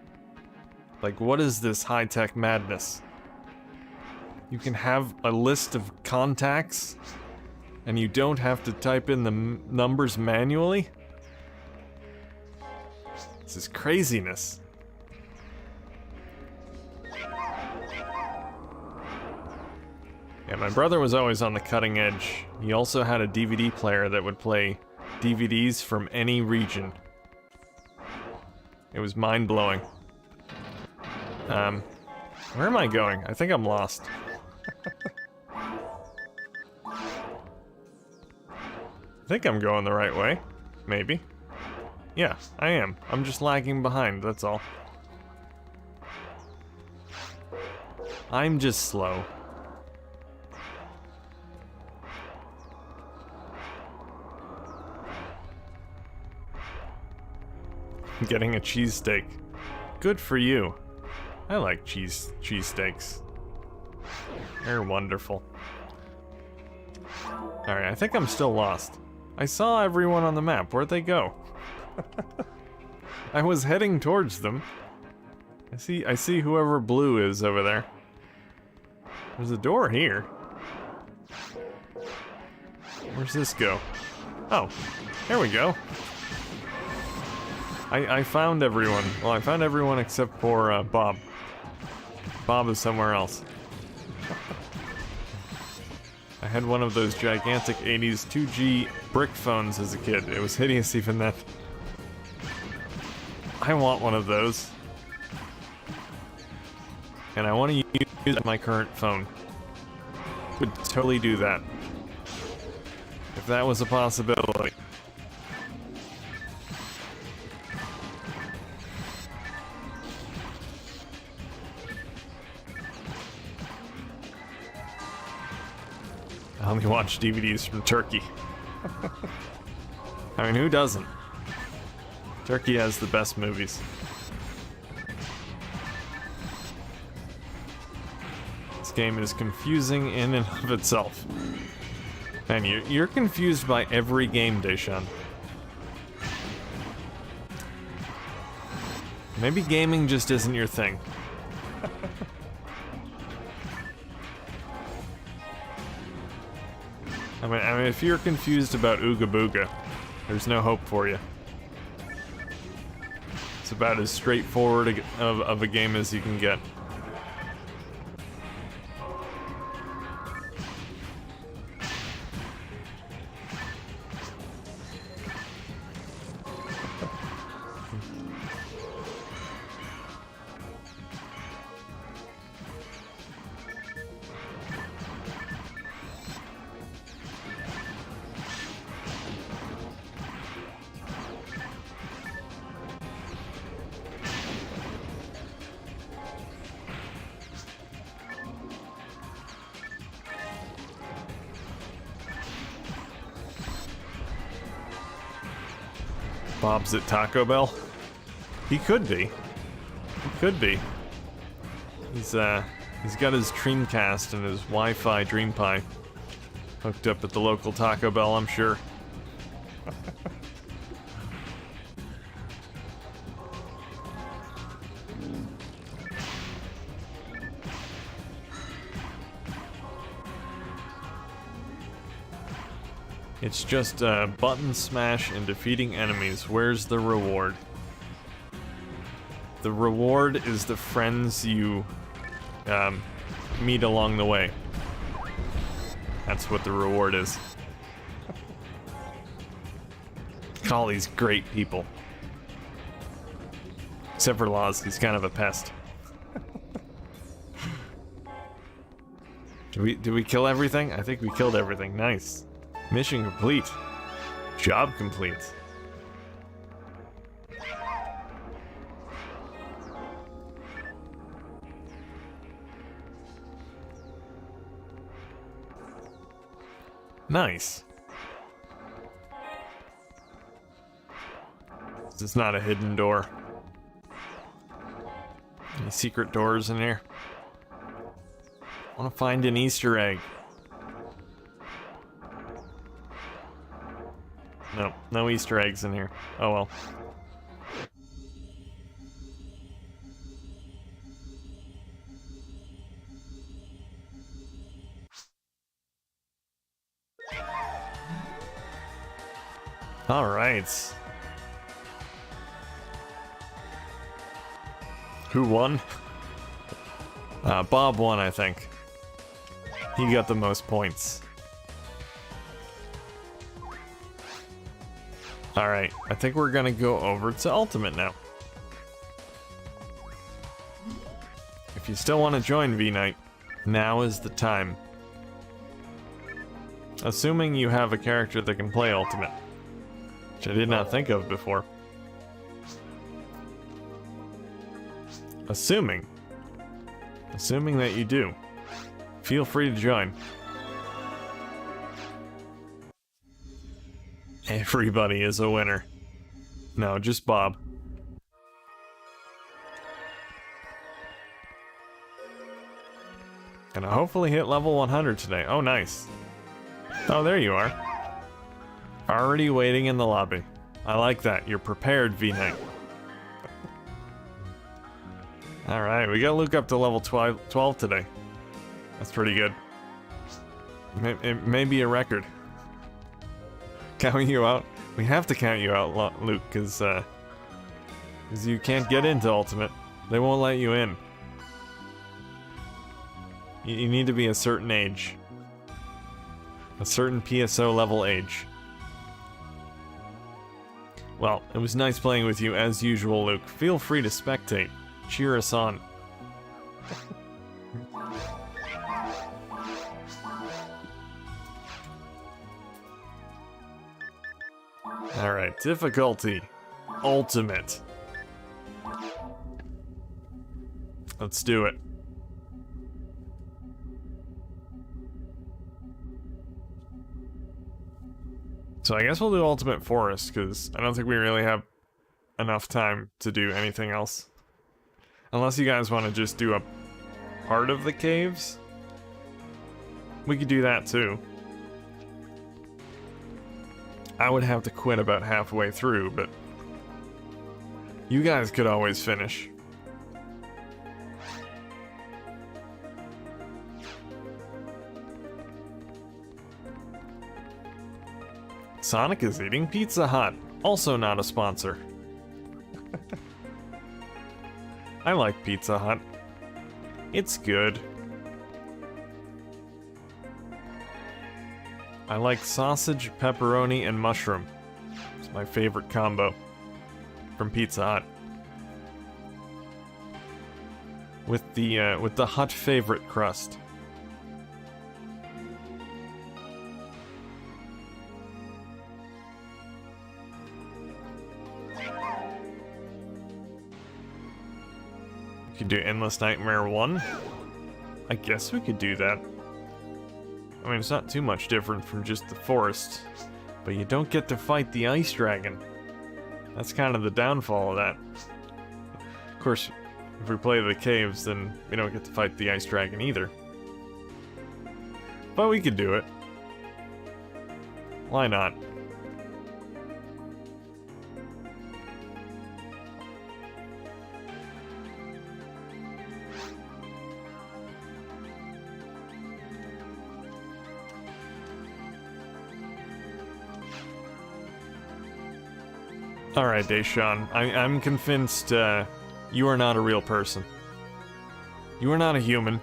Like, what is this high-tech madness? You can have a list of contacts, and you don't have to type in the numbers manually? This is craziness. Yeah, my brother was always on the cutting edge. He also had a DVD player that would play DVDs from any region. It was mind-blowing. Where am I going? I think I'm lost. I think I'm going the right way. Maybe. Yeah, I am. I'm just lagging behind, that's all. I'm just slow. Getting a cheesesteak. Good for you. I like cheesesteaks. They're wonderful. Alright, I think I'm still lost. I saw everyone on the map. Where'd they go? I was heading towards them. I see whoever blue is over there. There's a door here. Where's this go? Oh, there we go. I found everyone. Well, I found everyone except for Bob. Bob is somewhere else. I had one of those gigantic 80s 2G brick phones as a kid. It was hideous even then. I want one of those. And I want to use my current phone. Would totally do that. If that was a possibility. I only watch DVDs from Turkey. I mean, who doesn't? Turkey has the best movies. This game is confusing in and of itself. Man, you're confused by every game, Deshaun. Maybe gaming just isn't your thing. I mean, if you're confused about Ooga Booga, there's no hope for you. It's about as straightforward of a game as you can get. Bob's at Taco Bell? He could be. He could be. He's got his Dreamcast and his Wi-Fi Dream Pie hooked up at the local Taco Bell, I'm sure. It's just button smash and defeating enemies. Where's the reward? The reward is the friends you meet along the way. That's what the reward is. All these great people. Except for Laws, he's kind of a pest. Did we kill everything? I think we killed everything. Nice. Mission complete. Job complete. Nice. This is not a hidden door. Any secret doors in here? I want to find an Easter egg. No, no Easter eggs in here. Oh well. All right. Who won? Bob won, I think. He got the most points. Alright, I think we're gonna go over to Ultimate now. If you still want to join V-Night, now is the time. Assuming you have a character that can play Ultimate, which I did not think of before. Assuming that you do, feel free to join. Everybody is a winner. No, just Bob. And I hopefully hit level 100 today. Oh, nice. Oh, there you are. Already waiting in the lobby. I like that. You're prepared, V-Night. Alright, we gotta look up to level 12 today. That's pretty good. It may be a record. Count you out? We have to count you out, Luke, because you can't get into Ultimate. They won't let you in. You need to be a certain age. A certain PSO level age. Well, it was nice playing with you as usual, Luke. Feel free to spectate. Cheer us on. Alright, difficulty. Ultimate. Let's do it. So I guess we'll do Ultimate Forest, because I don't think we really have enough time to do anything else. Unless you guys want to just do a part of the caves. We could do that too. I would have to quit about halfway through, but you guys could always finish. Sonic is eating Pizza Hut. Also not a sponsor. I like Pizza Hut. It's good. I like sausage, pepperoni, and mushroom. It's my favorite combo from Pizza Hut. With the Hut favorite crust. We could do Endless Nightmare 1. I guess we could do that. I mean, it's not too much different from just the forest, but you don't get to fight the ice dragon. That's kind of the downfall of that. Of course, if we play the caves, then we don't get to fight the ice dragon either. But we could do it. Why not? Alright, Deshawn. I'm convinced you are not a real person. You are not a human.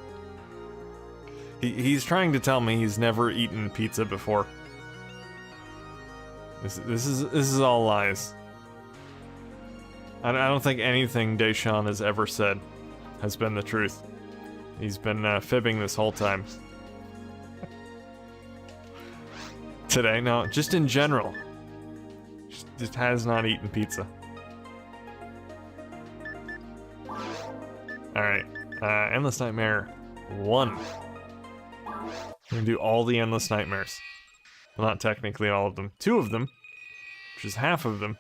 He's trying to tell me he's never eaten pizza before. This is all lies. I don't think anything Deshawn has ever said has been the truth. He's been fibbing this whole time. Today? No, just in general. Just has not eaten pizza. Alright, Endless Nightmare 1. We're gonna do all the Endless Nightmares. Well, not technically all of them. 2 of them, which is half of them.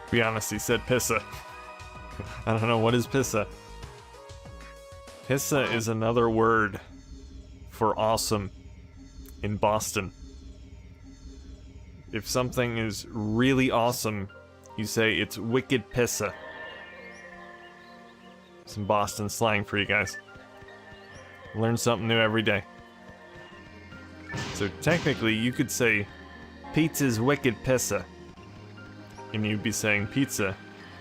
Be honest, he said pissa. I don't know, what is pissa? Pissa is another word for awesome in Boston. If something is really awesome, you say it's wicked pissa. Some Boston slang for you guys. Learn something new every day. So technically, you could say pizza's wicked pissa. And you'd be saying pizza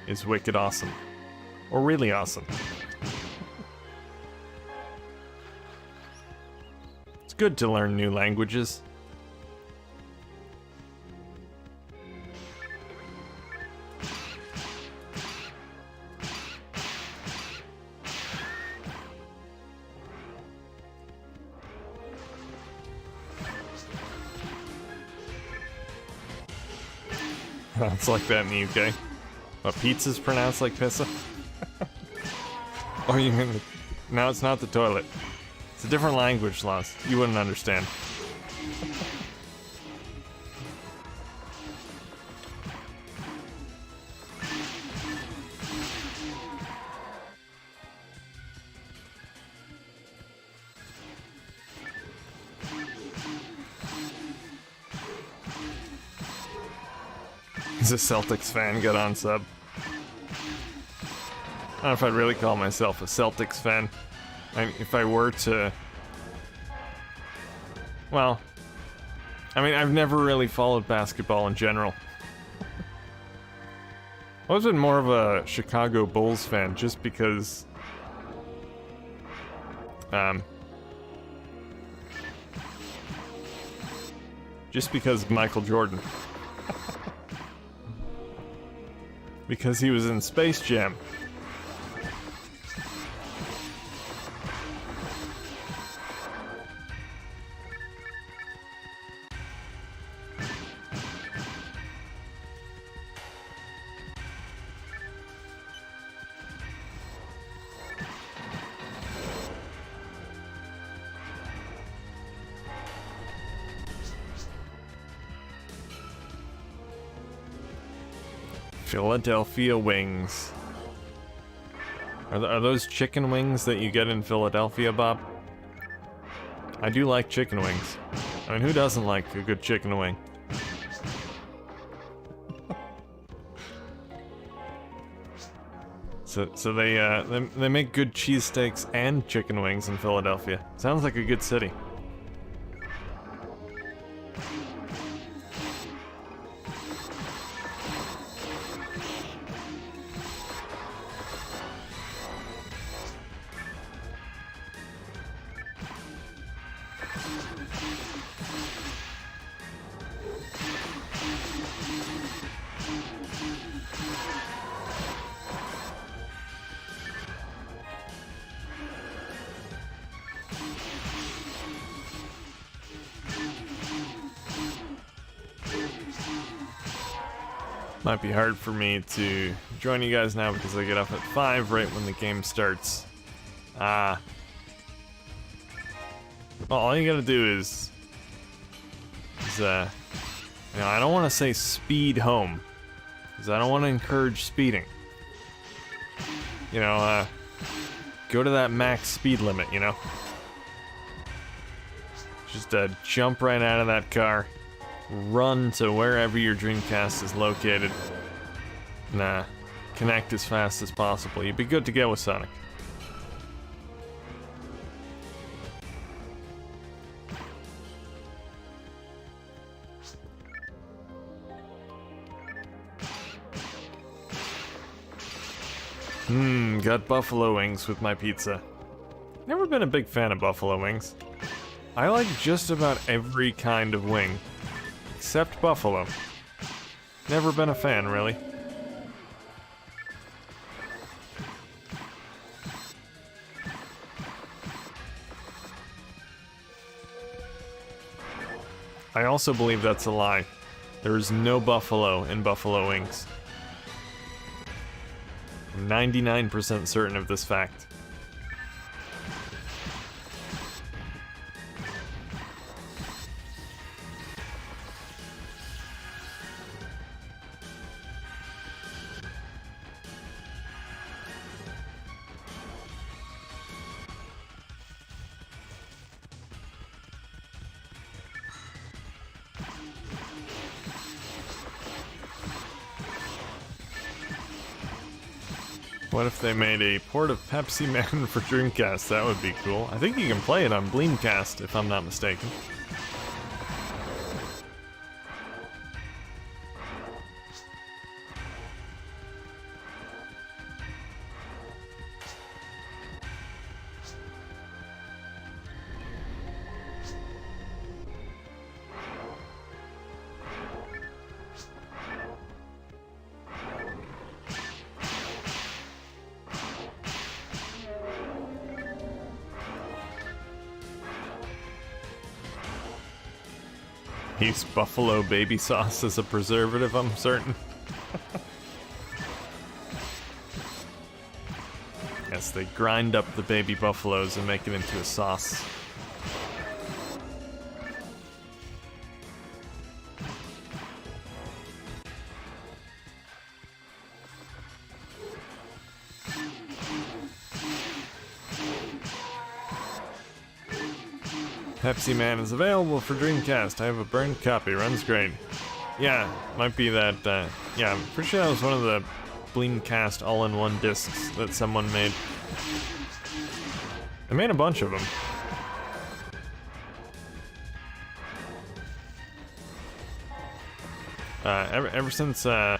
is wicked awesome. Or really awesome. It's good to learn new languages. It's like that in the UK. But pizza's pronounced like pissa? Oh, you mean no, it's not the toilet. It's a different language, Lost. You wouldn't understand. He's a Celtics fan, get on sub. I don't know if I'd really call myself a Celtics fan. If I were to... Well, I mean, I've never really followed basketball in general. I've always been more of a Chicago Bulls fan, just because... just because Michael Jordan. Because he was in Space Jam. Philadelphia wings. Are those chicken wings that you get in Philadelphia, Bob? I do like chicken wings. I mean, who doesn't like a good chicken wing? So they make good cheesesteaks and chicken wings in Philadelphia. Sounds like a good city. Might be hard for me to join you guys now because I get up at 5 right when the game starts. Well, all you gotta do is you know, I don't want to say speed home, because I don't want to encourage speeding. You know, go to that max speed limit, you know? Just jump right out of that car, run to wherever your Dreamcast is located, and connect as fast as possible. You'd be good to go with Sonic. Got buffalo wings with my pizza. Never been a big fan of buffalo wings. I like just about every kind of wing, except buffalo. Never been a fan, really. I also believe that's a lie. There is no buffalo in buffalo wings. I'm 99% certain of this fact. What if they made a port of Pepsi Man for Dreamcast? That would be cool. I think you can play it on Dreamcast, if I'm not mistaken. Use buffalo baby sauce as a preservative, I'm certain. Yes, they grind up the baby buffaloes and make it into a sauce. Pepsi Man is available for Dreamcast. I have a burned copy. Runs great. Yeah, might be that, yeah, I'm pretty sure that was one of the Dreamcast all-in-one discs that someone made. They made a bunch of them. Ever since, I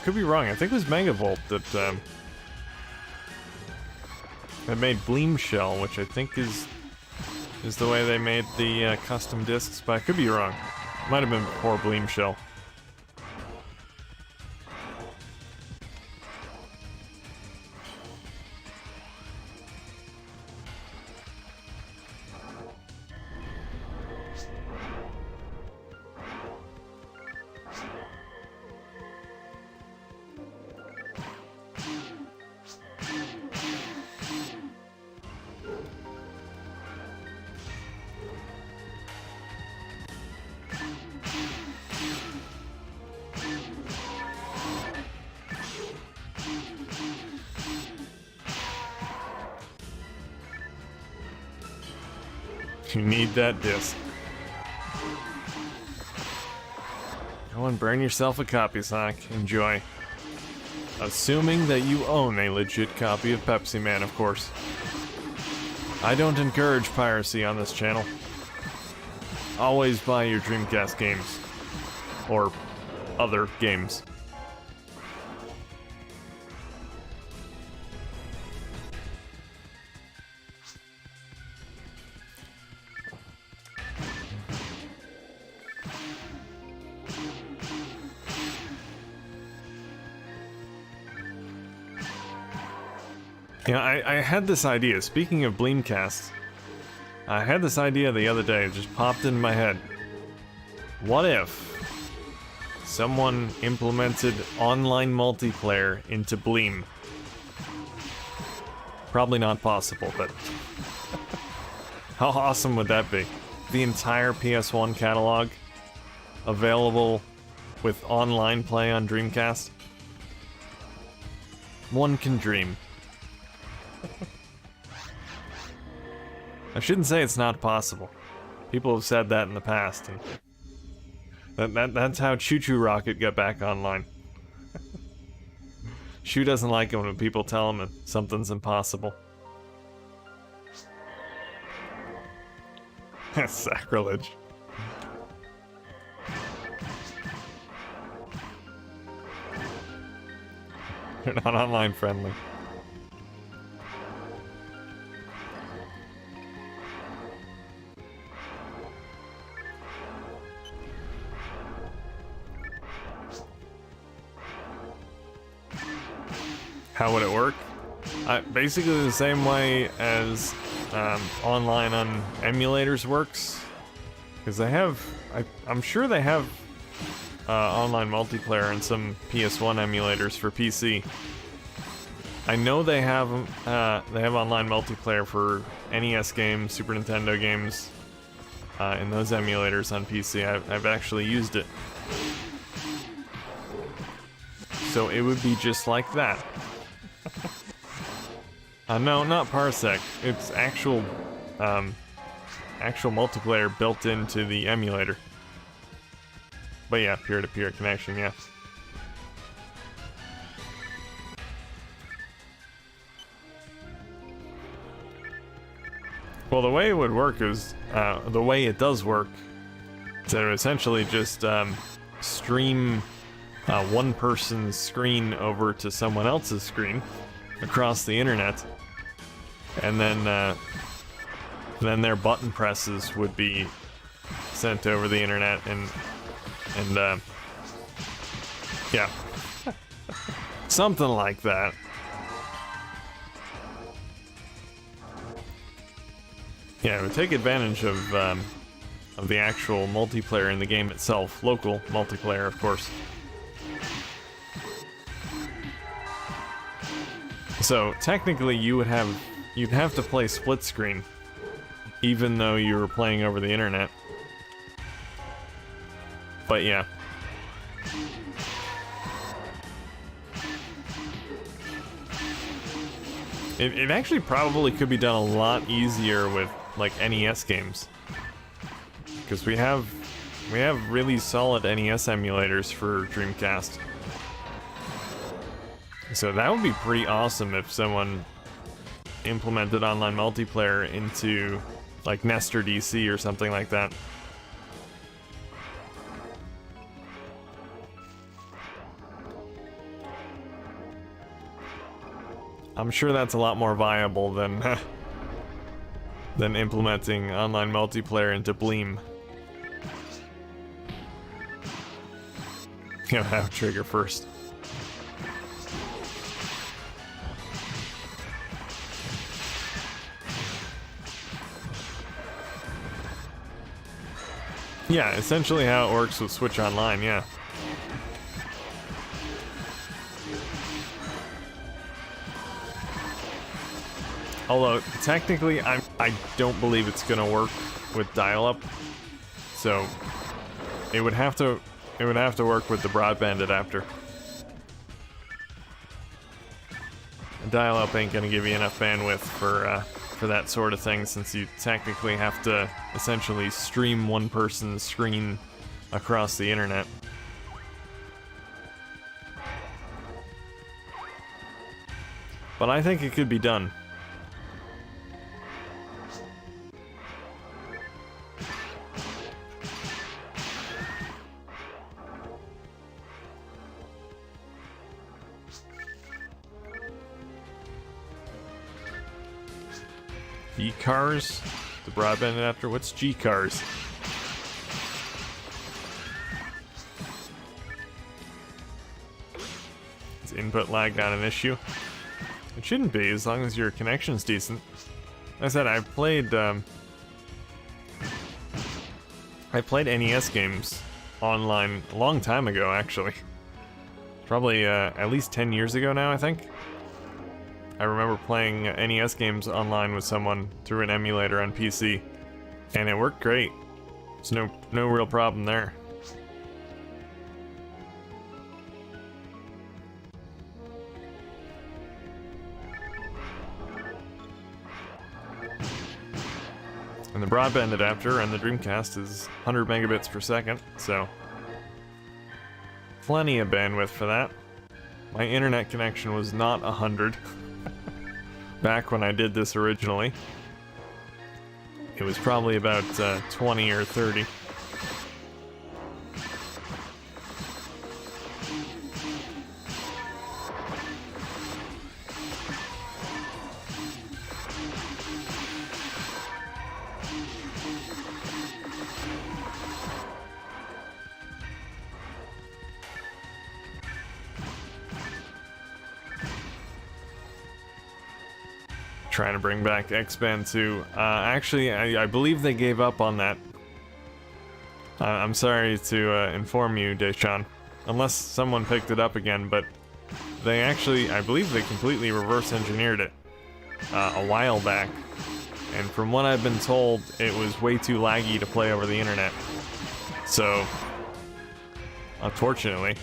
could be wrong. I think it was Megavolt that made Bleem Shell, which I think is the way they made the custom discs, but I could be wrong. Might have been before Bleem Shell. You need that disc. Go and burn yourself a copy, Sonic. Enjoy. Assuming that you own a legit copy of Pepsi Man, of course. I don't encourage piracy on this channel. Always buy your Dreamcast games. Or other games. You know, I had this idea, speaking of Dreamcast, I had this idea the other day, it just popped into my head. What if someone implemented online multiplayer into Bleem. Probably not possible, but how awesome would that be? The entire PS1 catalog available with online play on Dreamcast? One can dream. I shouldn't say it's not possible. People have said that in the past, and that's how Choo Choo Rocket got back online. Shu doesn't like it when people tell him that something's impossible. Sacrilege. They're not online friendly. How would it work? Basically the same way as online on emulators works. Because they have, I'm sure they have online multiplayer in some PS1 emulators for PC. I know they have online multiplayer for NES games, Super Nintendo games, in those emulators on PC. I've actually used it. So it would be just like that. No, not Parsec. It's actual multiplayer built into the emulator. But yeah, peer-to-peer connection, yeah. Well, the way it would work is, the way it does work, to essentially just stream one person's screen over to someone else's screen across the internet, and then their button presses would be sent over the internet, and yeah, something like that. Yeah, it would take advantage of the actual multiplayer in the game itself, local multiplayer, of course. So technically, you'd have to play split screen, even though you were playing over the internet. But yeah. It actually probably could be done a lot easier with like NES games, because we have really solid NES emulators for Dreamcast. So that would be pretty awesome if someone implemented online multiplayer into like Nestor DC or something like that. I'm sure that's a lot more viable than implementing online multiplayer into Bleem. You know, have trigger first. Yeah, essentially how it works with Switch Online, yeah. Although, technically, I don't believe it's gonna work with dial-up. So, it would have to work with the broadband adapter. Dial-up ain't gonna give you enough bandwidth for that sort of thing, since you technically have to essentially stream one person's screen across the internet. But I think it could be done. G-Cars? The broadband adapter? What's G-Cars? Is input lag not an issue? It shouldn't be, as long as your connection's decent. Like I said, I played NES games online a long time ago, actually. Probably at least 10 years ago now, I think. I remember playing NES games online with someone through an emulator on PC, and it worked great. There's no real problem there. And the broadband adapter on the Dreamcast is 100 megabits per second, so plenty of bandwidth for that. My internet connection was not 100 back when I did this originally. It was probably about 20 or 30. Trying to bring back X-Band 2. Actually, I believe they gave up on that. I'm sorry to inform you, Deshaun. Unless someone picked it up again, but they actually, I believe they completely reverse engineered it a while back. And from what I've been told, it was way too laggy to play over the internet. So, unfortunately,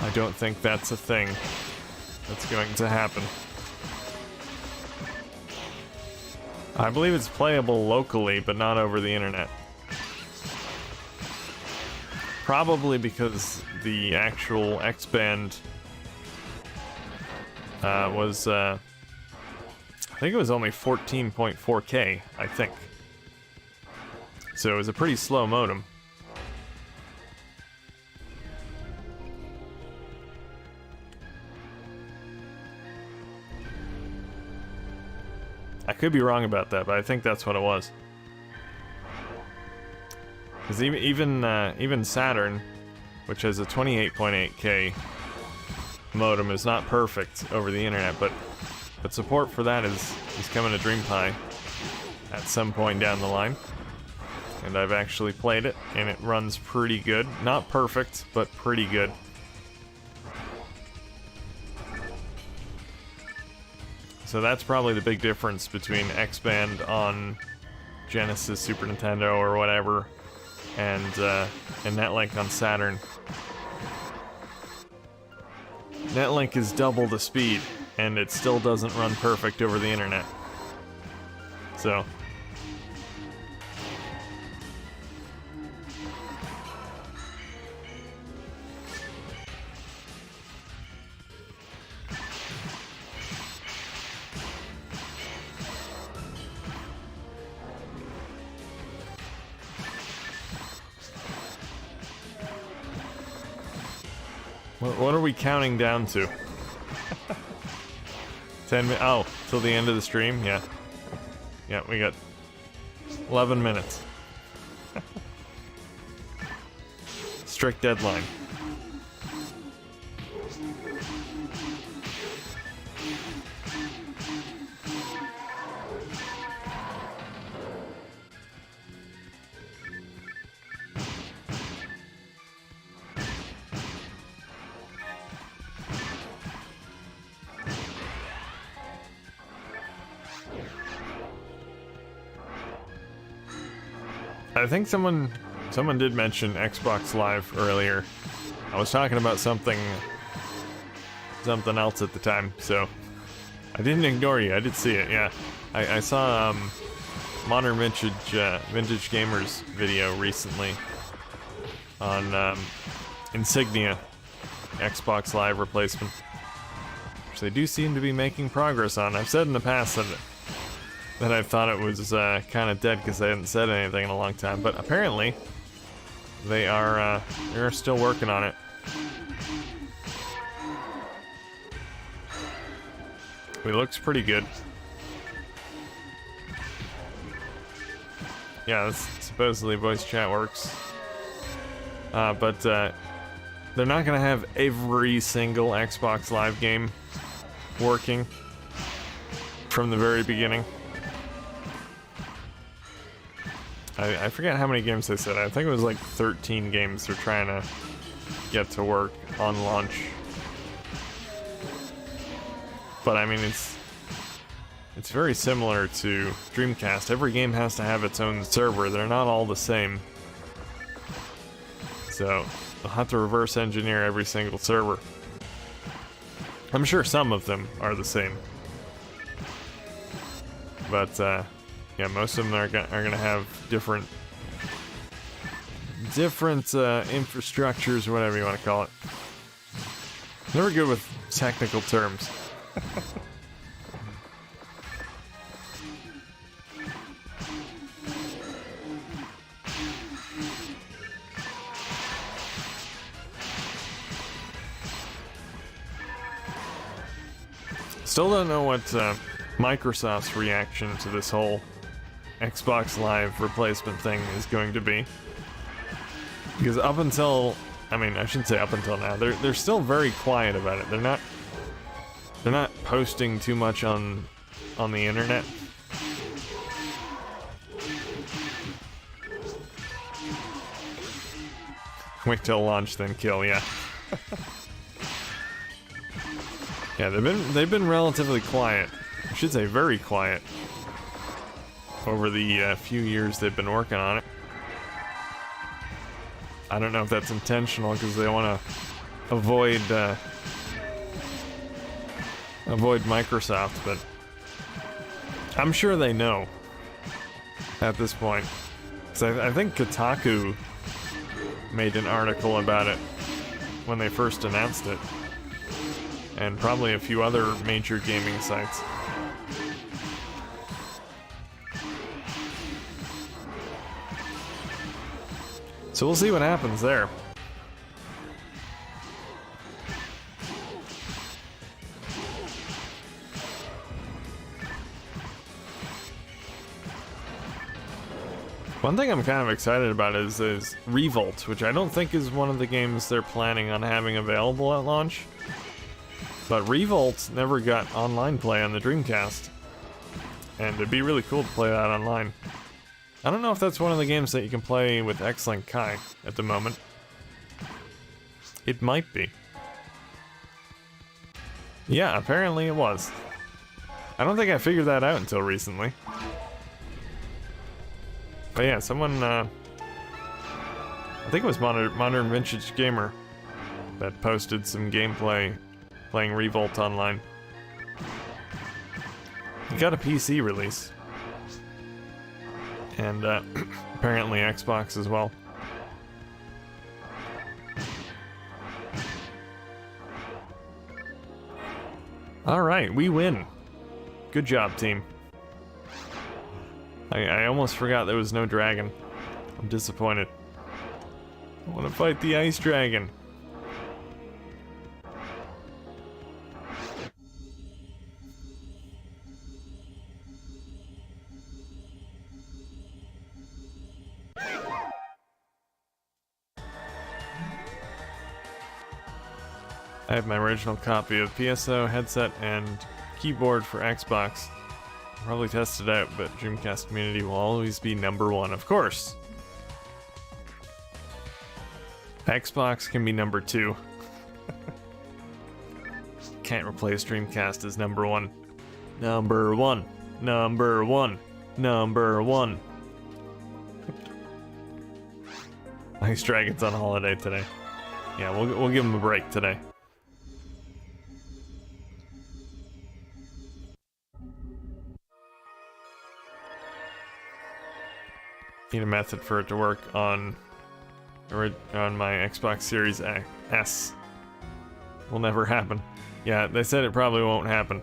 I don't think that's a thing that's going to happen. I believe it's playable locally, but not over the internet. Probably because the actual X-Band was, I think it was only 14.4K, I think. So it was a pretty slow modem. I could be wrong about that, but I think that's what it was. Because even Saturn, which has a 28.8K modem, is not perfect over the internet, but support for that is coming to DreamPie at some point down the line. And I've actually played it, and it runs pretty good. Not perfect, but pretty good. So that's probably the big difference between X-Band on Genesis, Super Nintendo, or whatever, and Netlink on Saturn. Netlink is double the speed, and it still doesn't run perfect over the internet. So what are we counting down to? 10 minutes? Oh, till the end of the stream? Yeah. Yeah, we got 11 minutes. Strict deadline. I think someone did mention Xbox Live earlier. I was talking about something else at the time, so I didn't ignore you. I did see it. Yeah, I saw Modern Vintage Gamers video recently on Insignia Xbox Live replacement, which they do seem to be making progress on. I've said in the past that I thought it was kind of dead because they hadn't said anything in a long time, but apparently they're still working on it. It looks pretty good. Yeah, that's supposedly voice chat works. But they're not gonna have every single Xbox Live game working from the very beginning. I forget how many games they said. I think it was like 13 games they're trying to get to work on launch. But I mean, it's very similar to Dreamcast. Every game has to have its own server. They're not all the same. So they'll have to reverse engineer every single server. I'm sure some of them are the same. But yeah, most of them are gonna have different infrastructures, or whatever you want to call it. Never good with technical terms. Still don't know what Microsoft's reaction to this whole Xbox Live replacement thing is going to be. Because up until, I mean, I shouldn't say up until now, they're still very quiet about it. They're not posting too much on the internet. Wait till launch, then kill, yeah. Yeah, they've been relatively quiet. I should say very quiet over the few years they've been working on it. I don't know if that's intentional because they want to avoid Microsoft, but I'm sure they know at this point. So I think Kotaku made an article about it when they first announced it. And probably a few other major gaming sites. So we'll see what happens there. One thing I'm kind of excited about is Revolt, which I don't think is one of the games they're planning on having available at launch. But Revolt never got online play on the Dreamcast. And it'd be really cool to play that online. I don't know if that's one of the games that you can play with X-Link Kai at the moment. It might be. Yeah, apparently it was. I don't think I figured that out until recently. But yeah, someone, I think it was Modern Vintage Gamer that posted some gameplay playing Revolt online. It got a PC release. And apparently Xbox as well. Alright, we win. Good job, team. I almost forgot there was no dragon. I'm disappointed. I want to fight the ice dragon. I have my original copy of PSO, headset, and keyboard for Xbox. I'll probably test it out, but Dreamcast community will always be #1, of course. Xbox can be #2. Can't replace Dreamcast as #1. #1. #1. #1. Ice Dragon's on holiday today. Yeah, we'll give him a break today. Need a method for it to work on my Xbox Series S. Will never happen. Yeah, they said it probably won't happen.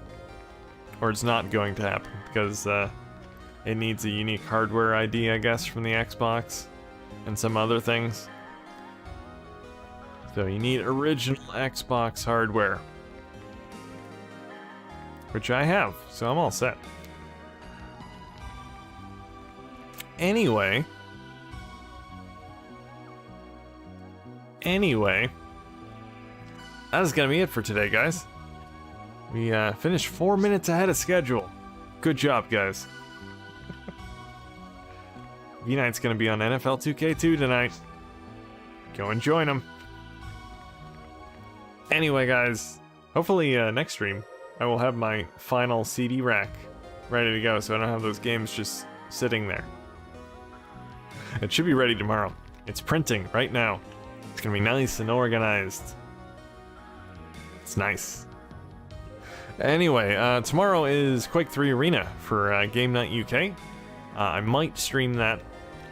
Or it's not going to happen, because it needs a unique hardware ID, I guess, from the Xbox, and some other things. So you need original Xbox hardware. Which I have, so I'm all set. Anyway, that is gonna be it for today, guys. We finished 4 minutes ahead of schedule. Good job, guys. V-Knight's gonna be on NFL 2K2 tonight. Go and join him. Anyway, guys, hopefully next stream I will have my final CD rack ready to go, so I don't have those games just sitting there. It should be ready tomorrow. It's printing right now. It's gonna be nice and organized. It's nice. Anyway, tomorrow is Quake 3 Arena for Game Night UK. I might stream that.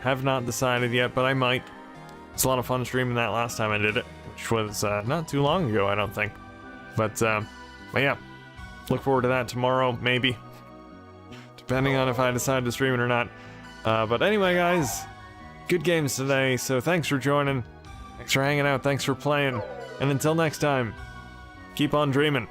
Have not decided yet, but I might. It's a lot of fun streaming that last time I did it, which was not too long ago, I don't think. But yeah, look forward to that tomorrow, maybe. Depending on if I decide to stream it or not. But anyway, guys, good games today, so thanks for joining. Thanks for hanging out, thanks for playing. And until next time, keep on dreaming.